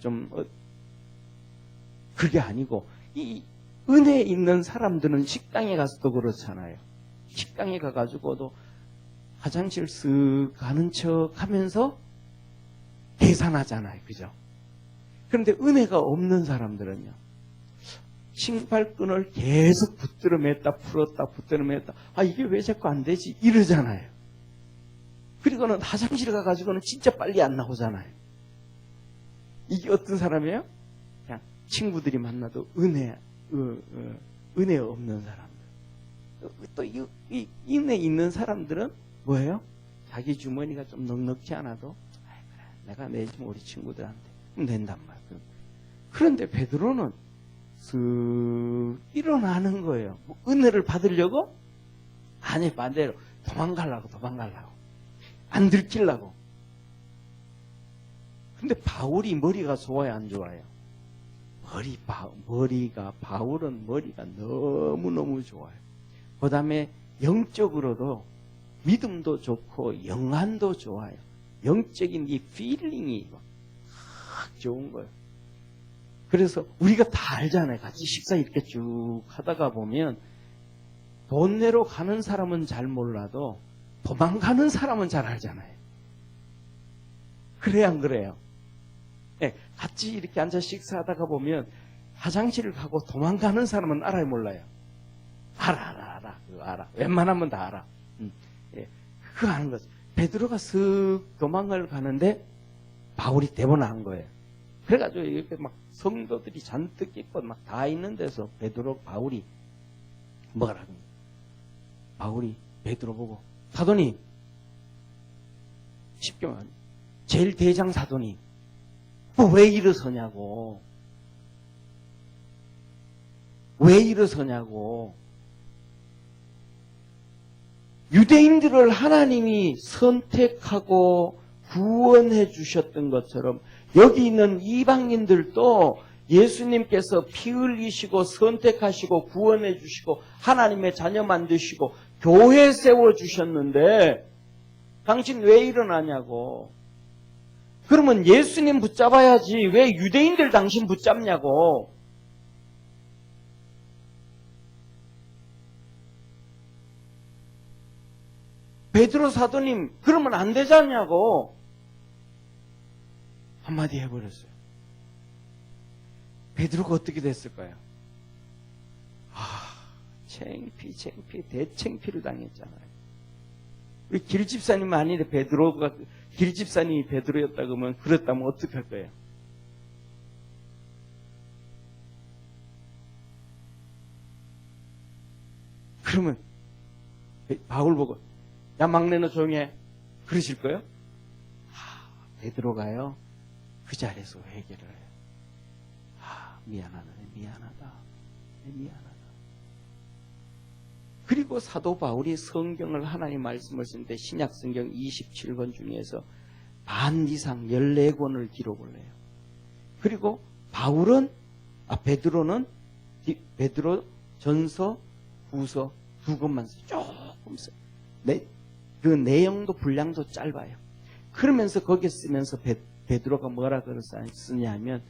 그게 아니고 이 은혜 있는 사람들은 식당에 가서도 그렇잖아요. 식당에 가가지고도 화장실 쓱 가는 척 하면서 계산하잖아요. 그죠? 그런데 은혜가 없는 사람들은요. 신발끈을 계속 붙들어 맸다 풀었다 붙들어 맸다. 이게 왜 자꾸 안 되지? 이러잖아요. 그리고는 화장실 가가지고는 진짜 빨리 안 나오잖아요. 이게 어떤 사람이에요? 그냥 친구들이 만나도 은혜 없는 사람들. 또 이 은혜 있는 사람들은 뭐예요? 자기 주머니가 좀 넉넉지 않아도 그래, 내가 내지 우리 친구들한테 그럼 된단 말이에요. 그런데 베드로는 쓱 일어나는 거예요. 뭐 은혜를 받으려고? 아니 반대로 도망가려고 안 들키려고. 근데 바울이 머리가 좋아요, 안 좋아요? 바울은 머리가 너무너무 좋아요. 그 다음에 영적으로도 믿음도 좋고 영안도 좋아요. 영적인 이 필링이 막 좋은 거예요. 그래서 우리가 다 알잖아요. 같이 식사 이렇게 쭉 하다가 보면 돈 내러 가는 사람은 잘 몰라도 도망가는 사람은 잘 알잖아요. 그래야 안 그래요? 네, 같이 이렇게 앉아 식사하다가 보면 화장실을 가고 도망가는 사람은 알아요, 몰라요? 알아. 그거 알아. 웬만하면 다 알아. 예, 그거 아는 거죠. 베드로가 슥 도망을 가는데 바울이 대본한 거예요. 그래가지고 이렇게 막 성도들이 잔뜩 있고 막 다 있는 데서 바울이 뭐라고? 바울이 베드로 보고 사도님, 쉽게 말하면 제일 대장 사도님, 왜 일어서냐고. 왜 일어서냐고. 유대인들을 하나님이 선택하고 구원해 주셨던 것처럼 여기 있는 이방인들도 예수님께서 피 흘리시고 선택하시고 구원해 주시고 하나님의 자녀 만드시고 교회 세워 주셨는데 당신 왜 일어나냐고. 그러면 예수님 붙잡아야지 왜 유대인들 당신 붙잡냐고. 베드로 사도님 그러면 안 되잖냐고 한마디 해버렸어요. 베드로가 어떻게 됐을까요? 창피 대창피를 당했잖아요. 우리 길집사님 아니래 베드로가 길집사님이 베드로였다 그러면 그랬다면 어떻게 할 거예요? 그러면 바울 보고 야 막내 너 조용히 해. 그러실 거예요? 베드로가요 그 자리에서 회개를 해요. 미안하다. 그리고 사도 바울이 성경을 하나님 말씀을 쓰는데 신약 성경 27권 중에서 반 이상 14권을 기록을 해요. 그리고 베드로는 베드로 전서 후서 2권만 조금 써요. 그 내용도 분량도 짧아요. 그러면서 거기 쓰면서 베드로가 뭐라 쓰냐면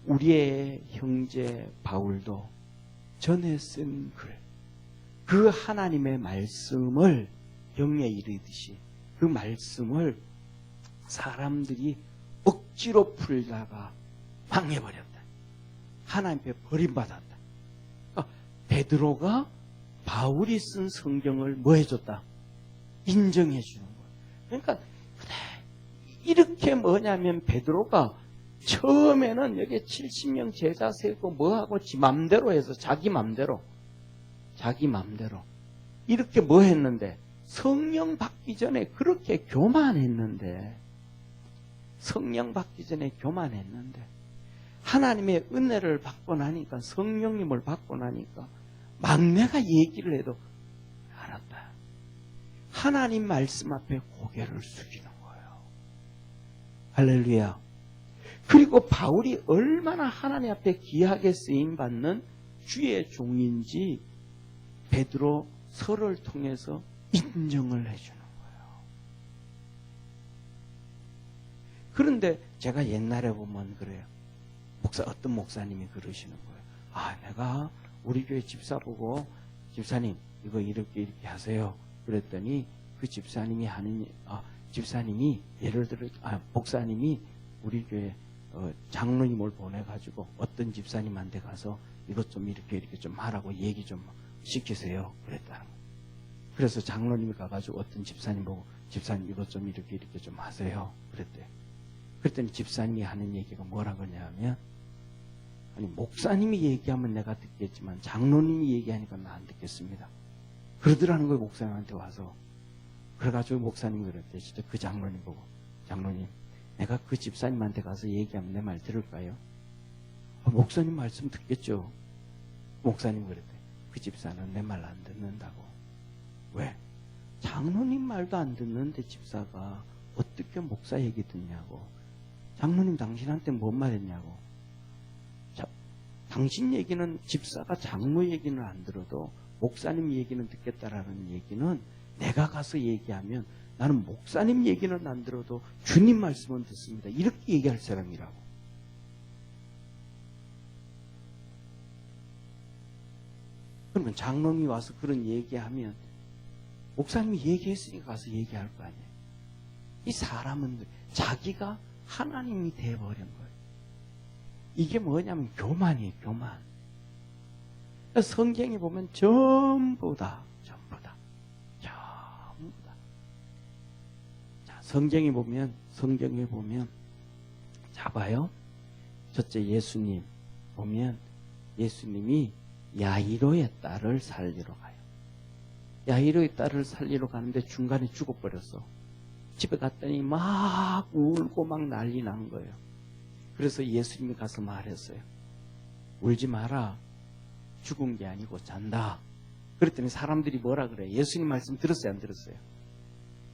우리의 형제 바울도 전에 쓴 글, 그 하나님의 말씀을 경에 이르듯이 그 말씀을 사람들이 억지로 풀다가 망해버렸다. 하나님 앞에 버림받았다. 그러니까 베드로가 바울이 쓴 성경을 뭐 해줬다? 인정해 주는 거예요. 그러니까 그래, 이렇게 뭐냐면 베드로가 처음에는 여기 70명 제자 세고 뭐하고 지 맘대로 해서 자기 맘대로 이렇게 뭐 했는데 성령 받기 전에 그렇게 교만했는데 하나님의 은혜를 받고 나니까 성령님을 받고 나니까 막내가 얘기를 해도 알았다. 하나님 말씀 앞에 고개를 숙이는 거예요. 할렐루야. 그리고 바울이 얼마나 하나님 앞에 귀하게 쓰임받는 주의 종인지 베드로 서를 통해서 인정을 해주는 거예요. 그런데 제가 옛날에 보면 그래요. 어떤 목사님이 그러시는 거예요. 아, 내가 우리 교회 집사 보고 집사님 이거 이렇게 하세요. 그랬더니 그 집사님이 집사님이 예를 들어 목사님이 우리 교회 장로님을 보내가지고 어떤 집사님한테 가서 이것 좀 이렇게 좀 하라고 얘기 좀 시키세요. 그랬다는 거예요. 그래서 장로님이 가가지고 어떤 집사님 보고 집사님 이것 좀 이렇게 좀 하세요. 그랬대요. 그랬더니 집사님이 하는 얘기가 뭐라 그러냐면 아니 목사님이 얘기하면 내가 듣겠지만 장로님이 얘기하니까 나 안 듣겠습니다. 그러더라는 거예요. 목사님한테 와서. 그래가지고 목사님이 그랬대. 진짜 그 장로님 보고 장로님 내가 그 집사님한테 가서 얘기하면 내 말 들을까요? 목사님 말씀 듣겠죠. 목사님 그랬대. 그 집사는 내 말 안 듣는다고. 왜? 장로님 말도 안 듣는데 집사가 어떻게 목사 얘기 듣냐고. 장로님 당신한테 뭔 말했냐고. 당신 얘기는 집사가 장로 얘기는 안 들어도 목사님 얘기는 듣겠다라는 얘기는 내가 가서 얘기하면 나는 목사님 얘기는 안 들어도 주님 말씀은 듣습니다. 이렇게 얘기할 사람이라고. 그러면 장로님이 와서 그런 얘기하면 목사님이 얘기했으니까 가서 얘기할 거 아니에요. 이 사람은 자기가 하나님이 돼버린 거예요. 이게 뭐냐면 교만이에요. 교만. 성경에 보면 전부 다. 자, 성경에 보면 자 봐요. 첫째 예수님 보면 예수님이 야이로의 딸을 살리러 가요. 야이로의 딸을 살리러 가는데 중간에 죽어버렸어. 집에 갔더니 막 울고 막 난리 난 거예요. 그래서 예수님이 가서 말했어요. 울지 마라. 죽은 게 아니고 잔다. 그랬더니 사람들이 뭐라 그래? 예수님 말씀 들었어요? 안 들었어요?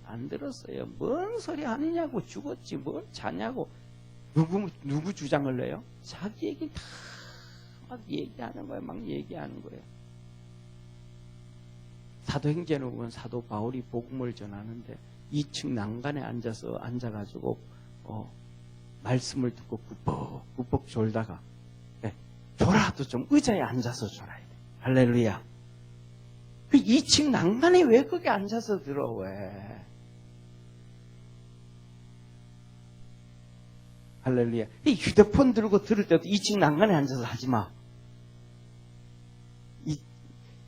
안 들었어요. 뭔 소리 하느냐고. 죽었지. 뭘 자냐고. 누구 주장을 내요? 자기 얘기 다 막 얘기하는 거예요. 막 얘기하는 거예요. 사도행전에 보면 사도 바울이 복음을 전하는데 2층 난간에 앉아가지고 말씀을 듣고 꾸벅 졸다가 졸아도 좀 의자에 앉아서 졸아야 돼. 할렐루야. 그 2층 난간에 왜 거기 앉아서 들어? 왜? 할렐루야. 이 휴대폰 들고 들을 때도 2층 난간에 앉아서 하지 마.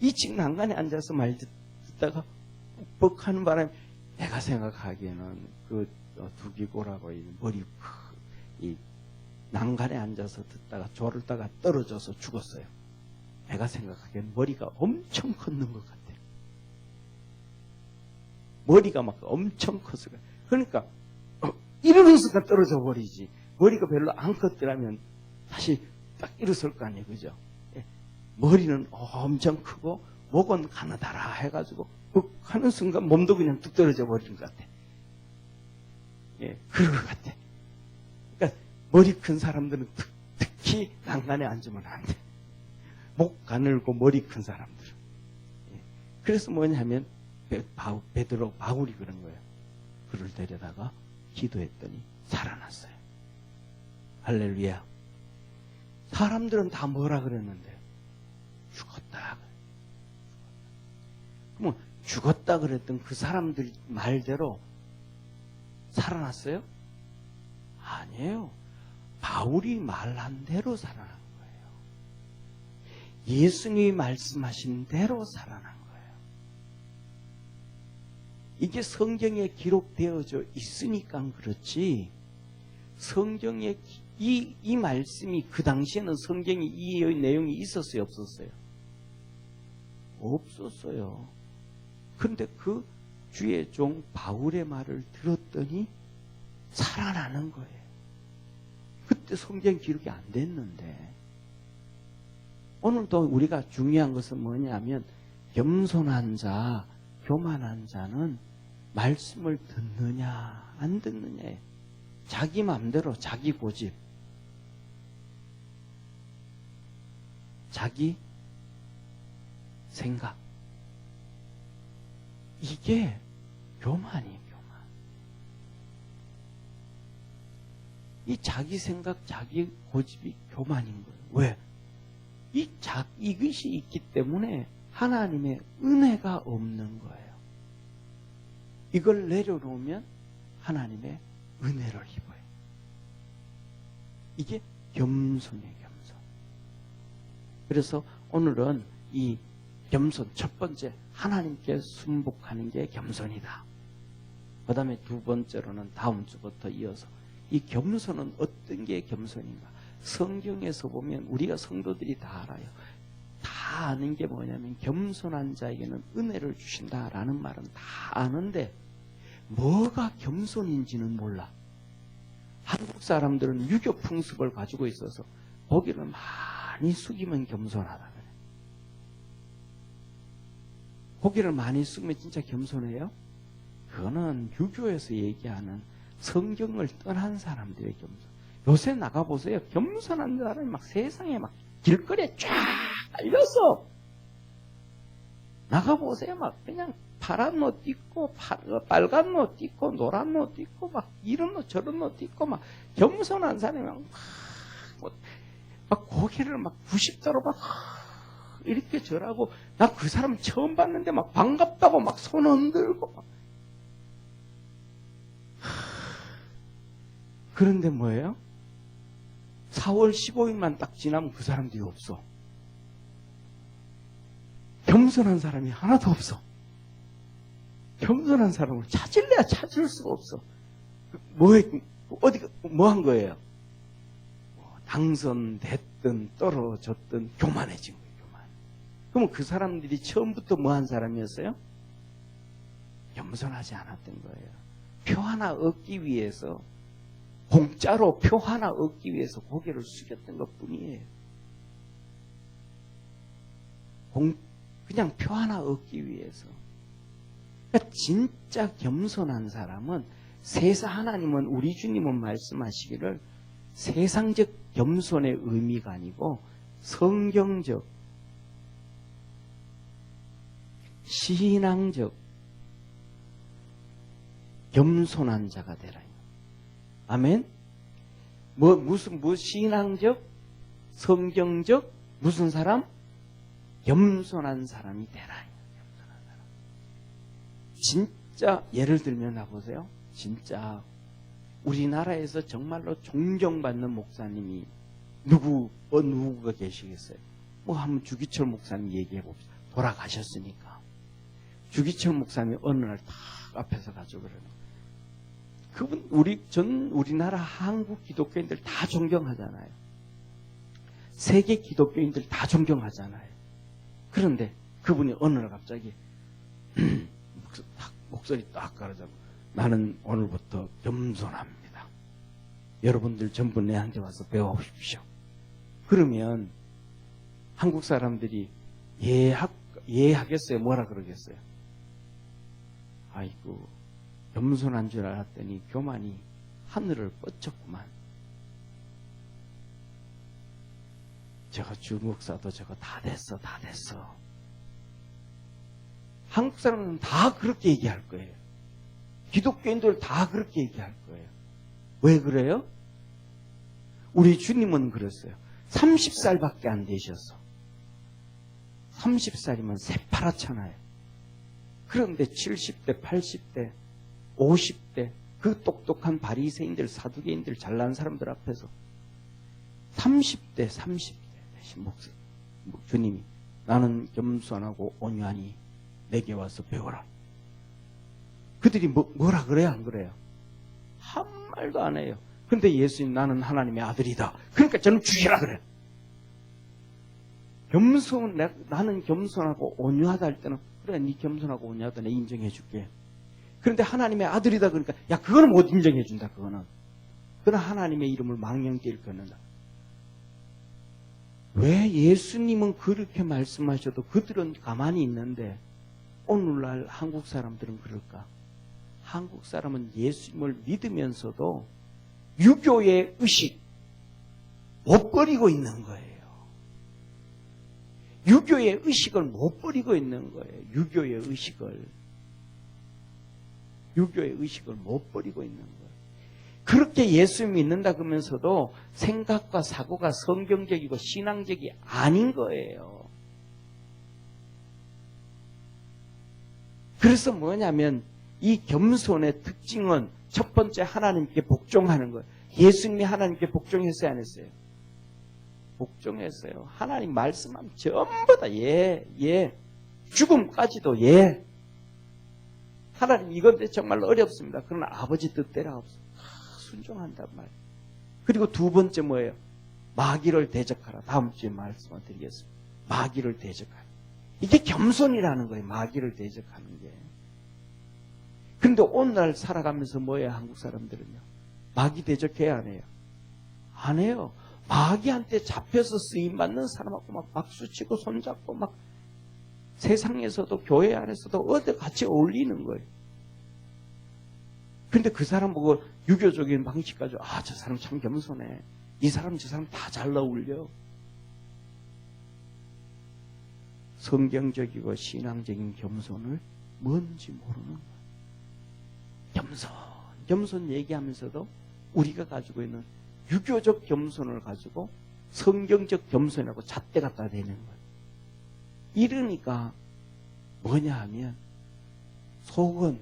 2층 난간에 앉아서 말 듣다가 뻑뻑 하는 바람에 내가 생각하기에는 그 두기고라고 머리 이 난간에 앉아서 듣다가 졸다가 떨어져서 죽었어요. 내가 생각하기엔 머리가 엄청 컸는 것 같아요. 머리가 막 엄청 컸어요. 그러니까 이러는 순간 떨어져 버리지. 머리가 별로 안 컸더라면 다시 딱 일어설 거 아니에요. 그죠? 머리는 엄청 크고 목은 가느다라 해가지고 욱 하는 순간 몸도 그냥 뚝 떨어져 버리는 것 같아. 그런 것 같아. 그러니까 머리 큰 사람들은 특히 난간에 앉으면 안 돼. 목 가늘고 머리 큰 사람들은. 그래서 뭐냐면 베드로 바울이 그런 거예요. 그를 데려다가 기도했더니 살아났어요. 할렐루야. 사람들은 다 뭐라 그랬는데? 죽었다. 그러면 죽었다 그랬던 그 사람들 말대로 살아났어요? 아니에요. 바울이 말한 대로 살아난 거예요. 예수님이 말씀하신 대로 살아난 거예요. 이게 성경에 기록되어져 있으니까 그렇지, 성경에 이 말씀이 그 당시에는 성경에 이 내용이 있었어요, 없었어요? 없었어요. 그런데 그 주의 종 바울의 말을 들었더니 살아나는 거예요. 그때 성경 기록이 안 됐는데, 오늘도 우리가 중요한 것은 뭐냐면, 겸손한 자, 교만한 자는 말씀을 듣느냐 안 듣느냐에 자기 마음대로 자기 고집, 자기 생각, 이게 교만이에요. 교만. 이 자기 생각, 자기 고집이 교만인 거예요. 왜? 이것이 있기 때문에 하나님의 은혜가 없는 거예요. 이걸 내려놓으면 하나님의 은혜를 입어요. 이게 겸손이에요, 겸손. 그래서 오늘은 이 겸손, 첫 번째, 하나님께 순복하는 게 겸손이다. 그 다음에 두 번째로는 다음 주부터 이어서 이 겸손은 어떤 게 겸손인가? 성경에서 보면 우리가 성도들이 다 알아요. 다 아는 게 뭐냐면 겸손한 자에게는 은혜를 주신다라는 말은 다 아는데 뭐가 겸손인지는 몰라. 한국 사람들은 유교 풍습을 가지고 있어서 고개를 많이 숙이면 겸손하다 그래. 고개를 많이 숙이면 진짜 겸손해요? 그거는 유교에서 얘기하는 성경을 떠난 사람들의 겸손. 요새 나가보세요. 겸손한 사람이 막 세상에 막 길거리에 쫙 깔렸어. 나가보세요. 막 그냥 파란 옷 입고, 빨간 옷 입고, 노란 옷 입고, 막 이런 옷 저런 옷 입고, 막 겸손한 사람이 막 고개를 막 90도로 막 이렇게 절하고, 나 그 사람 처음 봤는데 막 반갑다고 막 손 흔들고 막. 그런데 뭐예요? 4월 15일만 딱 지나면 그 사람들이 없어. 겸손한 사람이 하나도 없어. 겸손한 사람을 찾을래야 찾을 수가 없어. 뭐 한 거예요? 당선됐든 떨어졌든 교만해진 거예요, 교만. 그러면 그 사람들이 처음부터 뭐 한 사람이었어요? 겸손하지 않았던 거예요. 표 하나 얻기 위해서, 공짜로 표 하나 얻기 위해서 고개를 숙였던 것 뿐이에요. 그냥 표 하나 얻기 위해서. 그러니까 진짜 겸손한 사람은 하나님은, 우리 주님은 말씀하시기를 세상적 겸손의 의미가 아니고 성경적, 신앙적 겸손한 자가 되라. 아멘? 무슨 신앙적, 성경적, 무슨 사람? 겸손한 사람이 되라. 겸손한 사람. 진짜, 예를 들면, 나보세요. 진짜, 우리나라에서 정말로 존경받는 목사님이 누구가 계시겠어요? 한번 주기철 목사님 얘기해 봅시다. 돌아가셨으니까. 주기철 목사님이 어느 날 딱 앞에서 가지고 그러는 그분, 우리나라 한국 기독교인들 다 존경하잖아요. 세계 기독교인들 다 존경하잖아요. 그런데 그분이 어느 날 갑자기 목소리 딱 가르자고, 나는 오늘부터 겸손합니다. 여러분들 전부 내한테 와서 배워보십시오. 그러면 한국 사람들이 예하겠어요? 뭐라 그러겠어요? 아이고, 겸손한 줄 알았더니 교만이 하늘을 뻗쳤구만. 저거 주목사도 저거 다 됐어. 한국 사람은 다 그렇게 얘기할 거예요. 기독교인들 다 그렇게 얘기할 거예요. 왜 그래요? 우리 주님은 그랬어요. 30살밖에 안 되셔서 30살이면 새파랗잖아요. 그런데 70대, 80대, 50대 그 똑똑한 바리새인들, 사두개인들, 잘난 사람들 앞에서 30대 대신 주님이 나는 겸손하고 온유하니 내게 와서 배워라. 그들이 뭐라 그래요? 안 그래요? 한 말도 안 해요. 근데 예수님 나는 하나님의 아들이다. 그러니까 저는 죽이라 그래요. 나는 겸손하고 온유하다 할 때는 그래 네 겸손하고 온유하다 내 인정해 줄게. 그런데 하나님의 아들이다 그러니까 야 그거는 못 인정해 준다. 그거는 하나님의 이름을 망령되일 거는다. 왜 예수님은 그렇게 말씀하셔도 그들은 가만히 있는데 오늘날 한국 사람들은 그럴까? 한국 사람은 예수님을 믿으면서도 유교의 의식 못 버리고 있는 거예요. 유교의 의식을 못 버리고 있는 거예요. 유교의 의식을 못 버리고 있는 거예요. 그렇게 예수님 믿는다 그러면서도 생각과 사고가 성경적이고 신앙적이 아닌 거예요. 그래서 뭐냐면 이 겸손의 특징은 첫 번째 하나님께 복종하는 거예요. 예수님이 하나님께 복종했어요, 안 했어요? 복종했어요. 하나님 말씀하면 전부 다 예. 죽음까지도 예. 하나님 이건데 정말 어렵습니다. 그러나 아버지 뜻대로 없습니다. 순종한단 말이에요. 그리고 두 번째 뭐예요? 마귀를 대적하라. 다음 주에 말씀을 드리겠습니다. 마귀를 대적하라. 이게 겸손이라는 거예요. 마귀를 대적하는 게. 그런데 오늘날 살아가면서 뭐예요? 한국 사람들은요. 마귀 대적해야 안 해요? 안 해요. 마귀한테 잡혀서 쓰임받는 사람하고 막 박수치고 손잡고 막 세상에서도 교회 안에서도 어디 같이 어울리는 거예요. 근데 그 사람 보고 유교적인 방식 가지고 저 사람 참 겸손해. 이 사람 저 사람 다 잘 어울려. 성경적이고 신앙적인 겸손을 뭔지 모르는 거예요. 겸손 얘기하면서도 우리가 가지고 있는 유교적 겸손을 가지고 성경적 겸손이라고 잣대 갖다 대는 거예요. 이러니까 뭐냐 하면 속은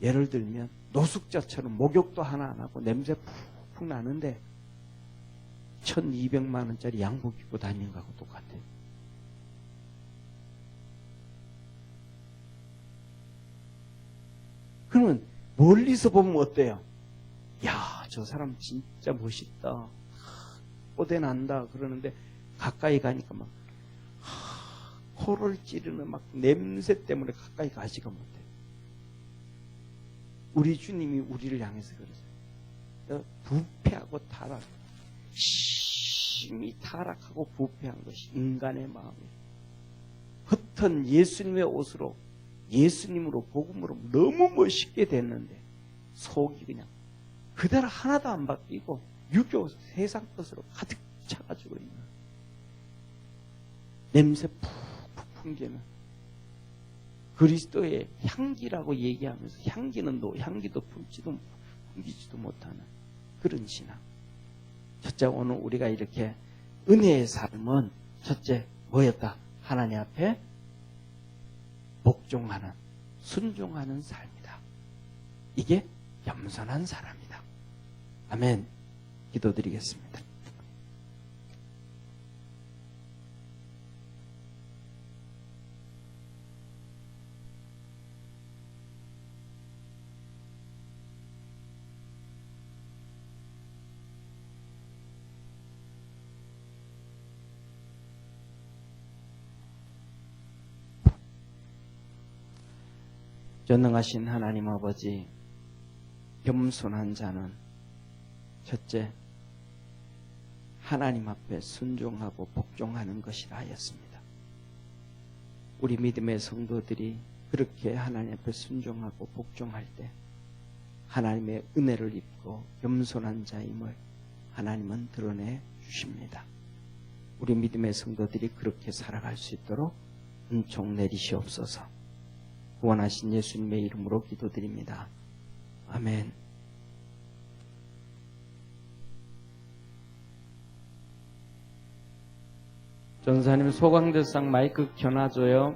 예를 들면 노숙자처럼 목욕도 하나 안 하고 냄새 푹푹 나는데 1200만 원짜리 양복 입고 다니는 거하고 똑같아요. 그러면 멀리서 보면 어때요? 야, 저 사람 진짜 멋있다. 꼬대 난다. 그러는데 가까이 가니까 막 코를 찌르는 막 냄새 때문에 가까이 가지가 못해. 우리 주님이 우리를 향해서 그러세요. 부패하고 타락, 심히 타락하고 부패한 것이 인간의 마음이에요. 겉은 예수님의 옷으로 예수님으로 복음으로 너무 멋있게 됐는데 속이 그냥 그대로 하나도 안 바뀌고 유교 세상 것으로 가득 차가지고 있는 냄새 푹푹 풍기는 그리스도의 향기라고 얘기하면서 향기도 풍기지도 못하는 그런 신앙. 첫째, 오늘 우리가 이렇게 은혜의 삶은 첫째 뭐였다? 하나님 앞에 복종하는, 순종하는 삶이다. 이게 겸손한 사람이다. 아멘. 기도드리겠습니다. 전능하신 하나님 아버지, 겸손한 자는 첫째, 하나님 앞에 순종하고 복종하는 것이라 하였습니다. 우리 믿음의 성도들이 그렇게 하나님 앞에 순종하고 복종할 때 하나님의 은혜를 입고 겸손한 자임을 하나님은 드러내 주십니다. 우리 믿음의 성도들이 그렇게 살아갈 수 있도록 은총 내리시옵소서. 구원하신 예수님의 이름으로 기도드립니다. 아멘. 전사님 소강대상 마이크 켜놔줘요.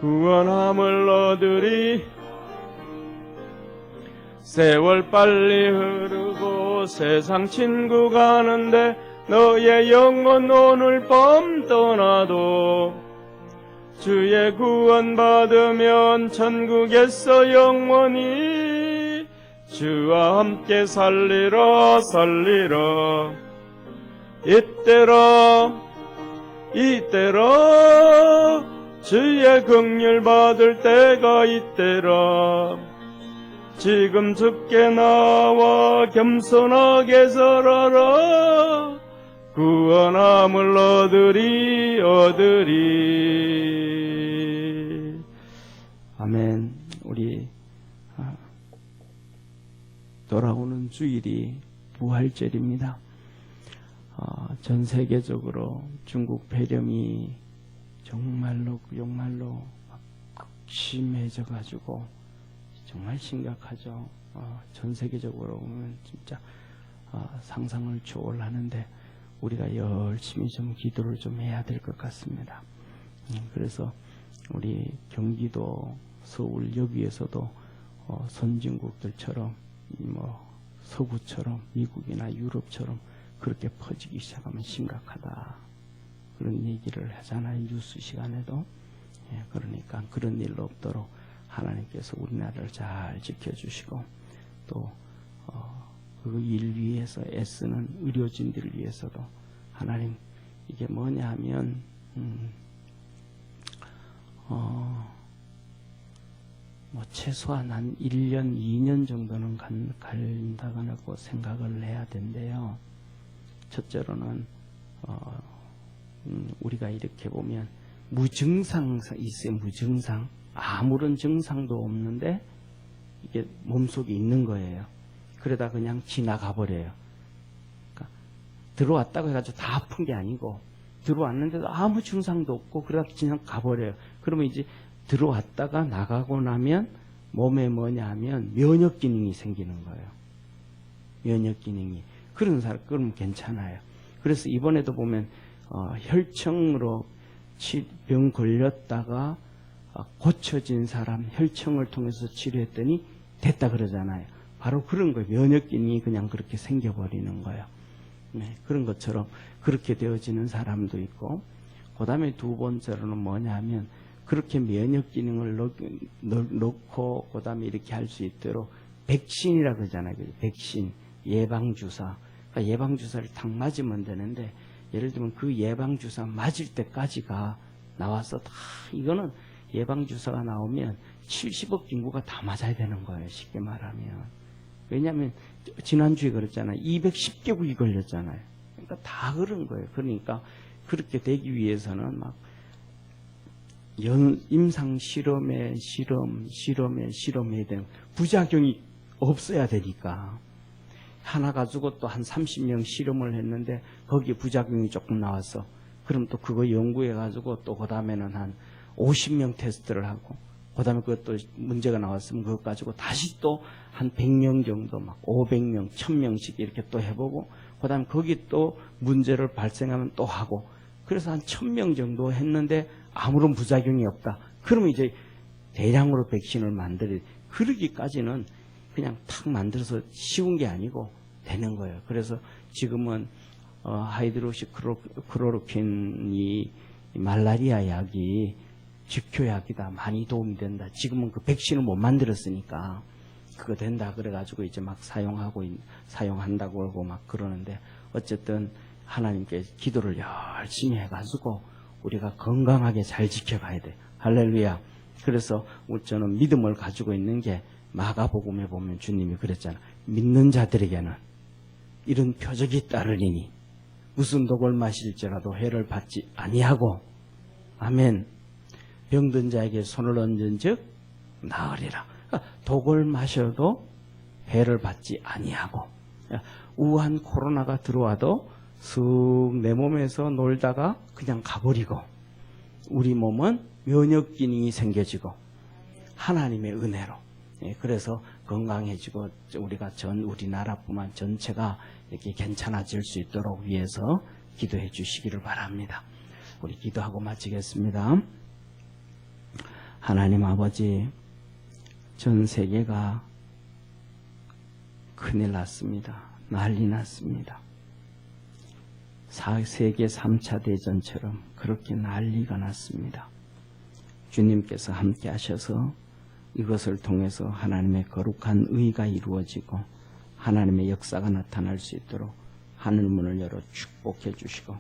구원함을 얻으리. 세월 빨리 흐르고 세상 친구 가는데 너의 영혼 오늘 밤 떠나도 주의 구원 받으면 천국에서 영원히 주와 함께 살리라 살리라. 이때라 주의 긍휼 받을 때가 이때라. 지금 주께 나와 겸손하게 절하라. 구원함을 얻으리. 아멘. 우리 돌아오는 주일이 부활절입니다. 전 세계적으로 중국 폐렴이 정말로 극심해져 가지고 정말 심각하죠. 전 세계적으로 보면 진짜 상상을 초월하는데 우리가 열심히 좀 기도를 좀 해야 될 것 같습니다. 그래서 우리 경기도 서울 여기에서도 선진국들처럼 서구처럼 미국이나 유럽처럼 그렇게 퍼지기 시작하면 심각하다. 그런 얘기를 하잖아요. 뉴스 시간에도. 그러니까 그런 일 없도록 하나님께서 우리나라를 잘 지켜주시고 또 그 일 위해서 애쓰는 의료진들을 위해서도 하나님 이게 뭐냐 하면 최소한 한 1년, 2년 정도는 간다고 생각을 해야 된대요. 첫째로는 우리가 이렇게 보면 무증상 있어요. 무증상. 아무런 증상도 없는데 이게 몸속에 있는 거예요. 그러다 그냥 지나가 버려요. 그러니까 들어왔다고 해가지고 다 아픈 게 아니고 들어왔는데도 아무 증상도 없고 그러다 그냥 가버려요. 그러면 이제 들어왔다가 나가고 나면 몸에 뭐냐 하면 면역 기능이 생기는 거예요. 면역 기능이. 그런 사람 그러면 괜찮아요. 그래서 이번에도 보면 혈청으로 병 걸렸다가 고쳐진 사람 혈청을 통해서 치료했더니 됐다 그러잖아요. 바로 그런 거예요. 면역 기능이 그냥 그렇게 생겨버리는 거예요. 네, 그런 것처럼 그렇게 되어지는 사람도 있고, 그 다음에 두 번째로는 뭐냐 하면 그렇게 면역 기능을 놓고 그 다음에 이렇게 할 수 있도록 백신이라고 그러잖아요. 백신, 예방주사. 그러니까 예방주사를 탁 맞으면 되는데, 예를 들면 그 예방주사 맞을 때까지가 나와서 다 이거는 예방주사가 나오면 70억 인구가 다 맞아야 되는 거예요. 쉽게 말하면. 왜냐하면 지난주에 그랬잖아요. 210개국이 걸렸잖아요. 그러니까 다 그런 거예요. 그러니까 그렇게 되기 위해서는 막 임상 실험에 실험해야 되는 부작용이 없어야 되니까 하나 가지고 또 한 30명 실험을 했는데 거기에 부작용이 조금 나왔어. 그럼 또 그거 연구해 가지고 또 그 다음에는 한 50명 테스트를 하고 그 다음에 그것도 문제가 나왔으면 그것 가지고 다시 또 한 100명 정도 막 500명, 1000명씩 이렇게 또 해보고 그 다음에 거기 또 문제를 발생하면 또 하고 그래서 한 1000명 정도 했는데 아무런 부작용이 없다. 그러면 이제 대량으로 백신을 만들어야 그러기까지는 그냥 탁 만들어서 쉬운 게 아니고 되는 거예요. 그래서 지금은 하이드로시 클로로퀸이 말라리아 약이 직효약이다. 많이 도움이 된다. 지금은 그 백신을 못 만들었으니까 그거 된다. 그래가지고 이제 막 사용한다고 하고 막 그러는데 어쨌든 하나님께 기도를 열심히 해가지고 우리가 건강하게 잘 지켜가야 돼. 할렐루야. 그래서 저는 믿음을 가지고 있는 게 마가복음에 보면 주님이 그랬잖아. 믿는 자들에게는 이런 표적이 따르리니 무슨 독을 마실지라도 해를 받지 아니하고 아멘. 병든 자에게 손을 얹은 즉 나으리라. 그러니까 독을 마셔도 해를 받지 아니하고 우한 코로나가 들어와도 슥 내 몸에서 놀다가 그냥 가버리고 우리 몸은 면역 기능이 생겨지고 하나님의 은혜로 그래서 건강해지고 우리가 우리나라뿐만 전체가 이렇게 괜찮아질 수 있도록 위해서 기도해 주시기를 바랍니다. 우리 기도하고 마치겠습니다. 하나님 아버지, 전 세계가 큰일 났습니다. 난리 났습니다. 세계 3차 대전처럼 그렇게 난리가 났습니다. 주님께서 함께 하셔서 이것을 통해서 하나님의 거룩한 의가 이루어지고 하나님의 역사가 나타날 수 있도록 하늘문을 열어 축복해 주시고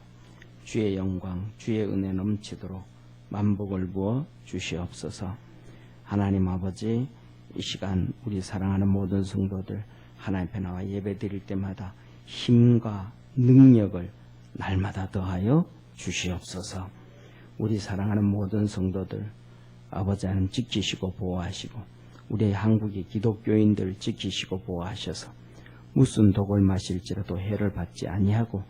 주의 영광, 주의 은혜 넘치도록 만복을 부어 주시옵소서. 하나님 아버지, 이 시간 우리 사랑하는 모든 성도들 하나님 앞에 나와 예배 드릴 때마다 힘과 능력을 날마다 더하여 주시옵소서. 우리 사랑하는 모든 성도들 아버지 하나님 지키시고 보호하시고 우리 한국의 기독교인들 지키시고 보호하셔서 무슨 독을 마실지라도 해를 받지 아니하고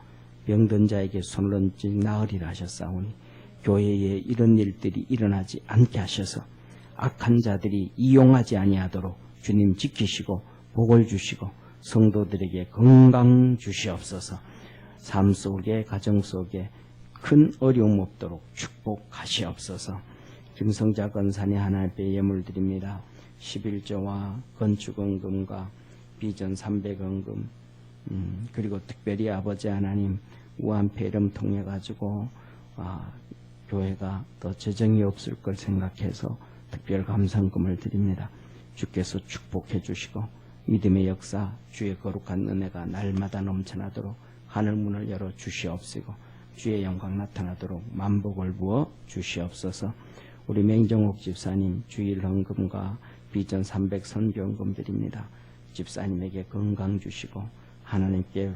병든 자에게 손을 얹지 나으리라 하셨사오니 교회에 이런 일들이 일어나지 않게 하셔서 악한 자들이 이용하지 아니하도록 주님 지키시고 복을 주시고 성도들에게 건강 주시옵소서. 삶 속에 가정 속에 큰 어려움 없도록 축복하시옵소서. 김성자 권사님 하나님 앞에 예물 드립니다. 11조와 건축원금과 비전 300원금 그리고 특별히 아버지 하나님 우한폐렴 통해 가지고 교회가 더 재정이 없을 걸 생각해서 특별 감상금을 드립니다. 주께서 축복해 주시고 믿음의 역사 주의 거룩한 은혜가 날마다 넘쳐나도록 하늘문을 열어 주시옵시고 주의 영광 나타나도록 만복을 부어 주시옵소서. 우리 맹정옥 집사님 주일 헌금과 비전 300 선교헌금 드립니다. 집사님에게 건강 주시고 하나님께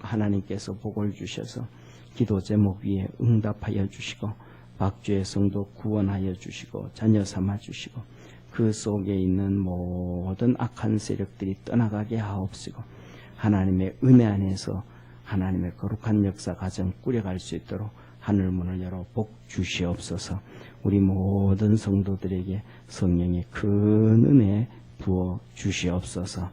하나님께서 복을 주셔서 기도 제목 위에 응답하여 주시고 박주의 성도 구원하여 주시고 자녀 삼아 주시고 그 속에 있는 모든 악한 세력들이 떠나가게 하옵시고 하나님의 은혜 안에서 하나님의 거룩한 역사 가정 꾸려갈 수 있도록 하늘문을 열어 복 주시옵소서. 우리 모든 성도들에게 성령의 큰 은혜 부어 주시옵소서.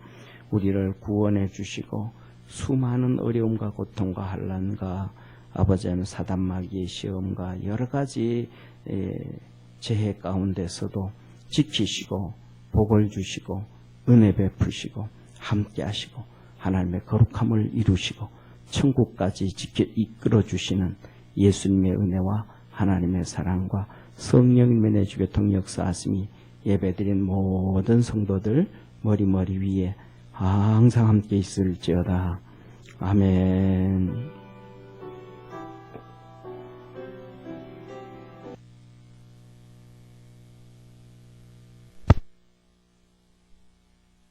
우리를 구원해 주시고 수많은 어려움과 고통과 환난과 아버지 하나님 사단마귀의 시험과 여러 가지 재해 가운데서도 지키시고 복을 주시고 은혜 베푸시고 함께 하시고 하나님의 거룩함을 이루시고 천국까지 이끌어 주시는 예수님의 은혜와 하나님의 사랑과 성령님의 내주교 통역사하심이 예배드린 모든 성도들 머리 위에 항상 함께 있을지어다. 아멘.